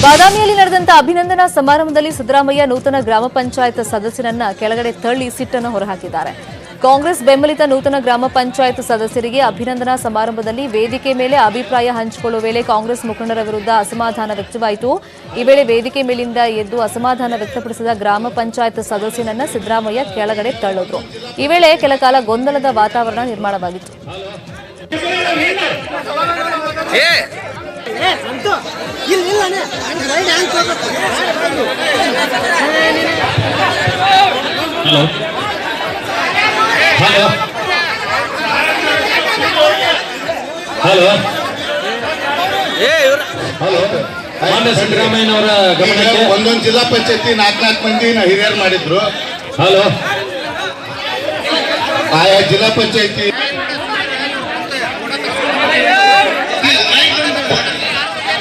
ಬಾದಾಮಿಯಲ್ಲಿ ನಡೆದಂತ ಅಭಿನಂದನಾ ಸಮಾರಂಭದಲ್ಲಿ ಸಿದ್ದರಾಮಯ್ಯ ನೂತನ ಗ್ರಾಮ ಪಂಚಾಯತ್ ಸದಸ್ಯರನ್ನ ಕೆಳಗಡೆ ತಳ್ಳಿ ಸಿಟ್ಟನ್ನು ಹೊರಹಾಕಿದ್ದಾರೆ. ಕಾಂಗ್ರೆಸ್ ಬೆಂಬಲಿತ ನೂತನ ಗ್ರಾಮ ಪಂಚಾಯತ್ ಸದಸ್ಯರಿಗೆ ಅಭಿನಂದನಾ ಸಮಾರಂಭದಲ್ಲಿ ವೇದಿಕೆ ಮೇಲೆ ಅಭಿಪ್ರಾಯ ಹಂಚಿಕೊಳ್ಳುವ ವೇಳೆ ಕಾಂಗ್ರೆಸ್ ಮುಖಂಡರ ವಿರುದ್ಧ ಅಸಮಾಧಾನ ವ್ಯಕ್ತವಾಯಿತು. ಈ ವೇಳೆ ವೇದಿಕೆ ಮೇಲಿಂದ ಎದ್ದು ಅಸಮಾಧಾನ ವ್ಯಕ್ತಪಡಿಸಿದ ಗ್ರಾಮ ಪಂಚಾಯತ್ ಸದಸ್ಯನನ್ನ ಸಿದ್ದರಾಮಯ್ಯ ಕೆಳಗಡೆ ತಳ್ಳಿದ್ರು. ಈ ವೇಳೆ ಕೆಲಕಾಲ ಗೊಂದಲದ ವಾತಾವರಣ ನಿರ್ಮಾಣವಾಗಿತ್ತು. ಸಿದ್ದರಾಮಯ್ಯನವರ ಗಮನಕ್ಕೆ ಒಂದೊಂದು ಜಿಲ್ಲಾ ಪಂಚಾಯತಿ 4 ಮಂದಿ ಹಿರಿಯರು ಮಾಡಿದ್ರು. ಆಯಾ ಜಿಲ್ಲಾ ಪಂಚಾಯತಿ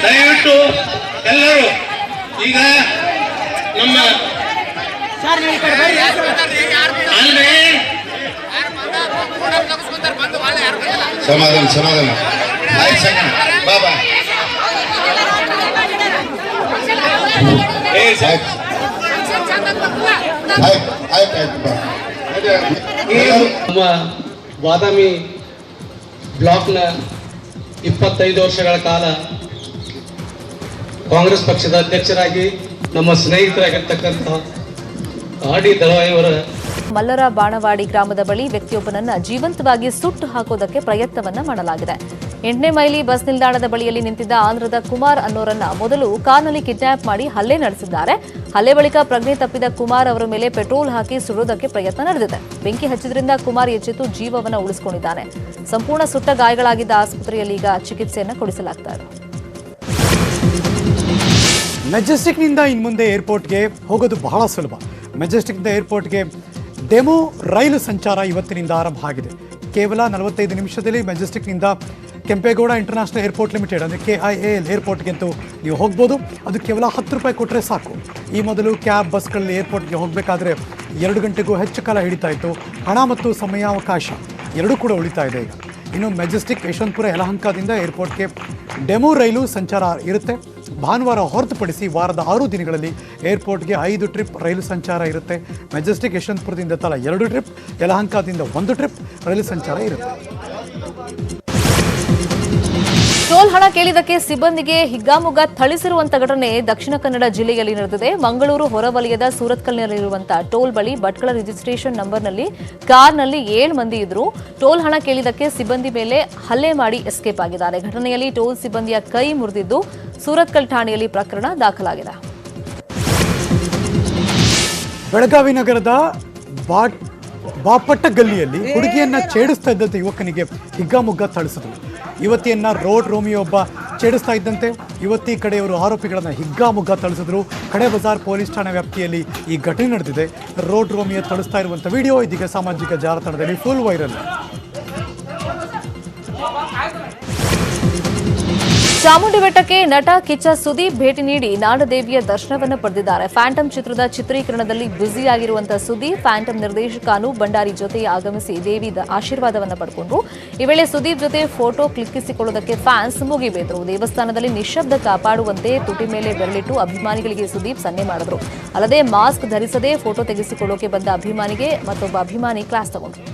ದಯವಿಟ್ಟು ಎಲ್ಲರೂ ಈಗ ನಮ್ಮ ಸಮಾಧಾನ ಬಾಬಾ ನಮ್ಮ ಬಾದಾಮಿ ಬ್ಲಾಕ್ನ 25 ವರ್ಷಗಳ ಕಾಲ ಕಾಂಗ್ರೆಸ್ ಪಕ್ಷದ ಅಧ್ಯಕ್ಷರಾಗಿ ನಮ್ಮ ಸ್ನೇಹಿತರಾಗಿರ್ತಕ್ಕಂಥ ಆಡಿ ದಳವಾಯಿಯವರ ಮಲ್ಲರ ಬಾಣವಾಡಿ ಗ್ರಾಮದ ಬಳಿ ವ್ಯಕ್ತಿಯೊಬ್ಬನನ್ನ ಜೀವಂತವಾಗಿ ಸುಟ್ಟು ಹಾಕೋದಕ್ಕೆ ಪ್ರಯತ್ನವನ್ನ ಮಾಡಲಾಗಿದೆ. 8ನೇ ಮೈಲಿ ಬಸ್ ನಿಲ್ದಾಣದ ಬಳಿಯಲ್ಲಿ ನಿಂತಿದ್ದ ಆಂಧ್ರದ ಕುಮಾರ್ ಅನ್ನೋರನ್ನ ಮೊದಲು ಕಾರ್ನಲ್ಲಿ ಕಿಡ್ನಾಪ್ ಮಾಡಿ ಹಲ್ಲೆ ನಡೆಸಿದ್ದಾರೆ. ಹಲ್ಲೆ ಬಳಿಕ ಪ್ರಜ್ಞೆ ತಪ್ಪಿದ ಕುಮಾರ್ ಅವರ ಮೇಲೆ ಪೆಟ್ರೋಲ್ ಹಾಕಿ ಸುಡೋದಕ್ಕೆ ಪ್ರಯತ್ನ ನಡೆದಿದೆ. ಬೆಂಕಿ ಹಚ್ಚಿದ್ರಿಂದ ಕುಮಾರ್ ಎಚ್ಚೆತ್ತು ಜೀವವನ್ನ ಉಳಿಸಿಕೊಂಡಿದ್ದಾನೆ. ಸಂಪೂರ್ಣ ಸುಟ್ಟ ಗಾಯಗಳಾಗಿದ್ದ ಆಸ್ಪತ್ರೆಯಲ್ಲಿ ಈಗ ಚಿಕಿತ್ಸೆಯನ್ನು ಕೊಡಿಸಲಾಗ್ತಾ ಇದೆ. ಮೆಜೆಸ್ಟಿಕ್ನಿಂದ ಇನ್ನು ಮುಂದೆ ಏರ್ಪೋರ್ಟ್ಗೆ ಹೋಗೋದು ಬಹಳ ಸುಲಭ. ಮೆಜೆಸ್ಟಿಕ್ನಿಂದ ಏರ್ಪೋರ್ಟ್ಗೆ ಡೆಮೋ ರೈಲು ಸಂಚಾರ ಇವತ್ತಿನಿಂದ ಆರಂಭ ಆಗಿದೆ. ಕೇವಲ 45 ನಿಮಿಷದಲ್ಲಿ ಮೆಜೆಸ್ಟಿಕ್ನಿಂದ ಕೆಂಪೇಗೌಡ ಇಂಟರ್ನ್ಯಾಷನಲ್ ಏರ್ಪೋರ್ಟ್ ಲಿಮಿಟೆಡ್ ಅಂದರೆ KIAL ಏರ್ಪೋರ್ಟ್ಗೆಂತೂ ನೀವು ಹೋಗ್ಬೋದು. ಅದು ಕೇವಲ 10 ರೂಪಾಯಿ ಕೊಟ್ಟರೆ ಸಾಕು. ಈ ಮೊದಲು ಕ್ಯಾಬ್ ಬಸ್ಗಳಲ್ಲಿ ಏರ್ಪೋರ್ಟ್ಗೆ ಹೋಗಬೇಕಾದ್ರೆ 2 ಗಂಟೆಗೂ ಹೆಚ್ಚು ಕಾಲ ಹಿಡಿತಾ ಇತ್ತು. ಹಣ ಮತ್ತು ಸಮಯಾವಕಾಶ ಎರಡೂ ಕೂಡ ಉಳಿತಾ ಇದೆ ಈಗ. ಇನ್ನು ಮೆಜೆಸ್ಟಿಕ್ ಯಶವಂತಪುರ ಯಲಹಂಕದಿಂದ ಏರ್ಪೋರ್ಟ್ಗೆ ಡೆಮೋ ರೈಲು ಸಂಚಾರ ಇರುತ್ತೆ. ಭಾನುವಾರ ಹೊರತುಪಡಿಸಿ ವಾರದ 6 ದಿನಗಳಲ್ಲಿ ಏರ್ಪೋರ್ಟ್ಗೆ 5 ಟ್ರಿಪ್ ರೈಲು ಸಂಚಾರ ಇರುತ್ತೆ. ಮೆಜೆಸ್ಟಿಕ್ ಯಶವಂತಪುರದಿಂದ ತಲಾ 2 ಟ್ರಿಪ್, ಯಲಹಂಕದಿಂದ 1 ಟ್ರಿಪ್ ರೈಲು ಸಂಚಾರ ಇರುತ್ತೆ. ಟೋಲ್ ಹಣ ಕೇಳಿದಕ್ಕೆ ಸಿಬ್ಬಂದಿಗೆ ಹಿಗ್ಗಾಮುಗ್ಗಾ ಥಳಿಸಿರುವಂತ ಘಟನೆ ದಕ್ಷಿಣ ಕನ್ನಡ ಜಿಲ್ಲೆಯಲ್ಲಿ ನಡೆದಿದೆ. ಮಂಗಳೂರು ಹೊರವಲಯದ ಸೂರತ್ಕಲ್ನಲ್ಲಿರುವಂತಹ ಟೋಲ್ ಬಳಿ ಭಟ್ಕಳ ರಿಜಿಸ್ಟ್ರೇಷನ್ ನಂಬರ್ನಲ್ಲಿ ಕಾರ್ನಲ್ಲಿ 7 ಮಂದಿ ಇದ್ರು. ಟೋಲ್ ಹಣ ಕೇಳಿದಕ್ಕೆ ಸಿಬ್ಬಂದಿ ಮೇಲೆ ಹಲ್ಲೆ ಮಾಡಿ ಎಸ್ಕೇಪ್ ಆಗಿದ್ದಾರೆ. ಘಟನೆಯಲ್ಲಿ ಟೋಲ್ ಸಿಬ್ಬಂದಿಯ ಕೈ ಮುರಿದಿದ್ದು ಸೂರತ್ಕಲ್ ಠಾಣೆಯಲ್ಲಿ ಪ್ರಕರಣ ದಾಖಲಾಗಿದೆ. ಬೆಳಗಾವಿ ನಗರದ ಬಾಪಟ್ಟ ಗಲ್ಲಿಯಲ್ಲಿ ಹುಡುಗಿಯನ್ನ ಛೇಡಿಸ್ತಾ ಇದ್ದಂತೆ ಯುವಕನಿಗೆ ಹಿಗ್ಗಾಮುಗ್ಗಾ ಥಳಿಸಿದ್ರು. ಯುವತಿಯನ್ನ ರೋಡ್ ರೋಮಿಯೋ ಒಬ್ಬ ಛೇಡಿಸ್ತಾ ಇದ್ದಂತೆ ಯುವತಿ ಕಡೆಯವರು ಆರೋಪಿಗಳನ್ನು ಹಿಗ್ಗಾಮುಗ್ಗಾ ಥಳಿಸಿದ್ರು. ಕಡೆ ಬಜಾರ್ ಪೊಲೀಸ್ ಠಾಣೆ ವ್ಯಾಪ್ತಿಯಲ್ಲಿ ಈ ಘಟನೆ ನಡೆದಿದೆ. ರೋಡ್ ರೋಮಿಯೋ ಥಳಿಸ್ತಾ ಇರುವಂಥ ವಿಡಿಯೋ ಇದೀಗ ಸಾಮಾಜಿಕ ಜಾಲತಾಣದಲ್ಲಿ ಫುಲ್ ವೈರಲ್. ಚಾಮುಂಡಿ ಬೆಟ್ಟಕ್ಕೆ ನಟ ಕಿಚ್ಚ ಸುದೀಪ್ ಭೇಟಿ ನೀಡಿ ನಾಡದೇವಿಯ ದರ್ಶನವನ್ನು ಪಡೆದಿದ್ದಾರೆ. ಫ್ಯಾಂಟಮ್ ಚಿತ್ರದ ಚಿತ್ರೀಕರಣದಲ್ಲಿ ಬ್ಯುಸಿಯಾಗಿರುವಂತಹ ಸುದೀಪ್ ಫ್ಯಾಂಟಮ್ ನಿರ್ದೇಶಕ ಅನೂಪ್ ಭಂಡಾರಿ ಜೊತೆ ಆಗಮಿಸಿ ದೇವಿ ಆಶೀರ್ವಾದವನ್ನು ಪಡೆಕೊಂಡ್ರು. ಈ ವೇಳೆ ಸುದೀಪ್ ಜೊತೆ ಫೋಟೋ ಕ್ಲಿಕ್ಕಿಸಿಕೊಳ್ಳುವುದಕ್ಕೆ ಫ್ಯಾನ್ಸ್ ಮುಗಿಬಿದ್ರು. ದೇವಸ್ಥಾನದಲ್ಲಿ ನಿಶ್ಶಬ್ದ ಕಾಪಾಡುವಂತೆ ತುಟಿ ಮೇಲೆ ಬೆರಳಿಟ್ಟು ಅಭಿಮಾನಿಗಳಿಗೆ ಸುದೀಪ್ ಸನ್ನೆ ಮಾಡಿದ್ರು. ಅಲ್ಲದೆ ಮಾಸ್ಕ್ ಧರಿಸದೆ ಫೋಟೋ ತೆಗೆಸಿಕೊಳ್ಳೋಕೆ ಬಂದ ಅಭಿಮಾನಿಗೆ ಮತ್ತೊಬ್ಬ ಅಭಿಮಾನಿ ಕ್ಲಾಸ್ ತಗೊಂಡ್ರು.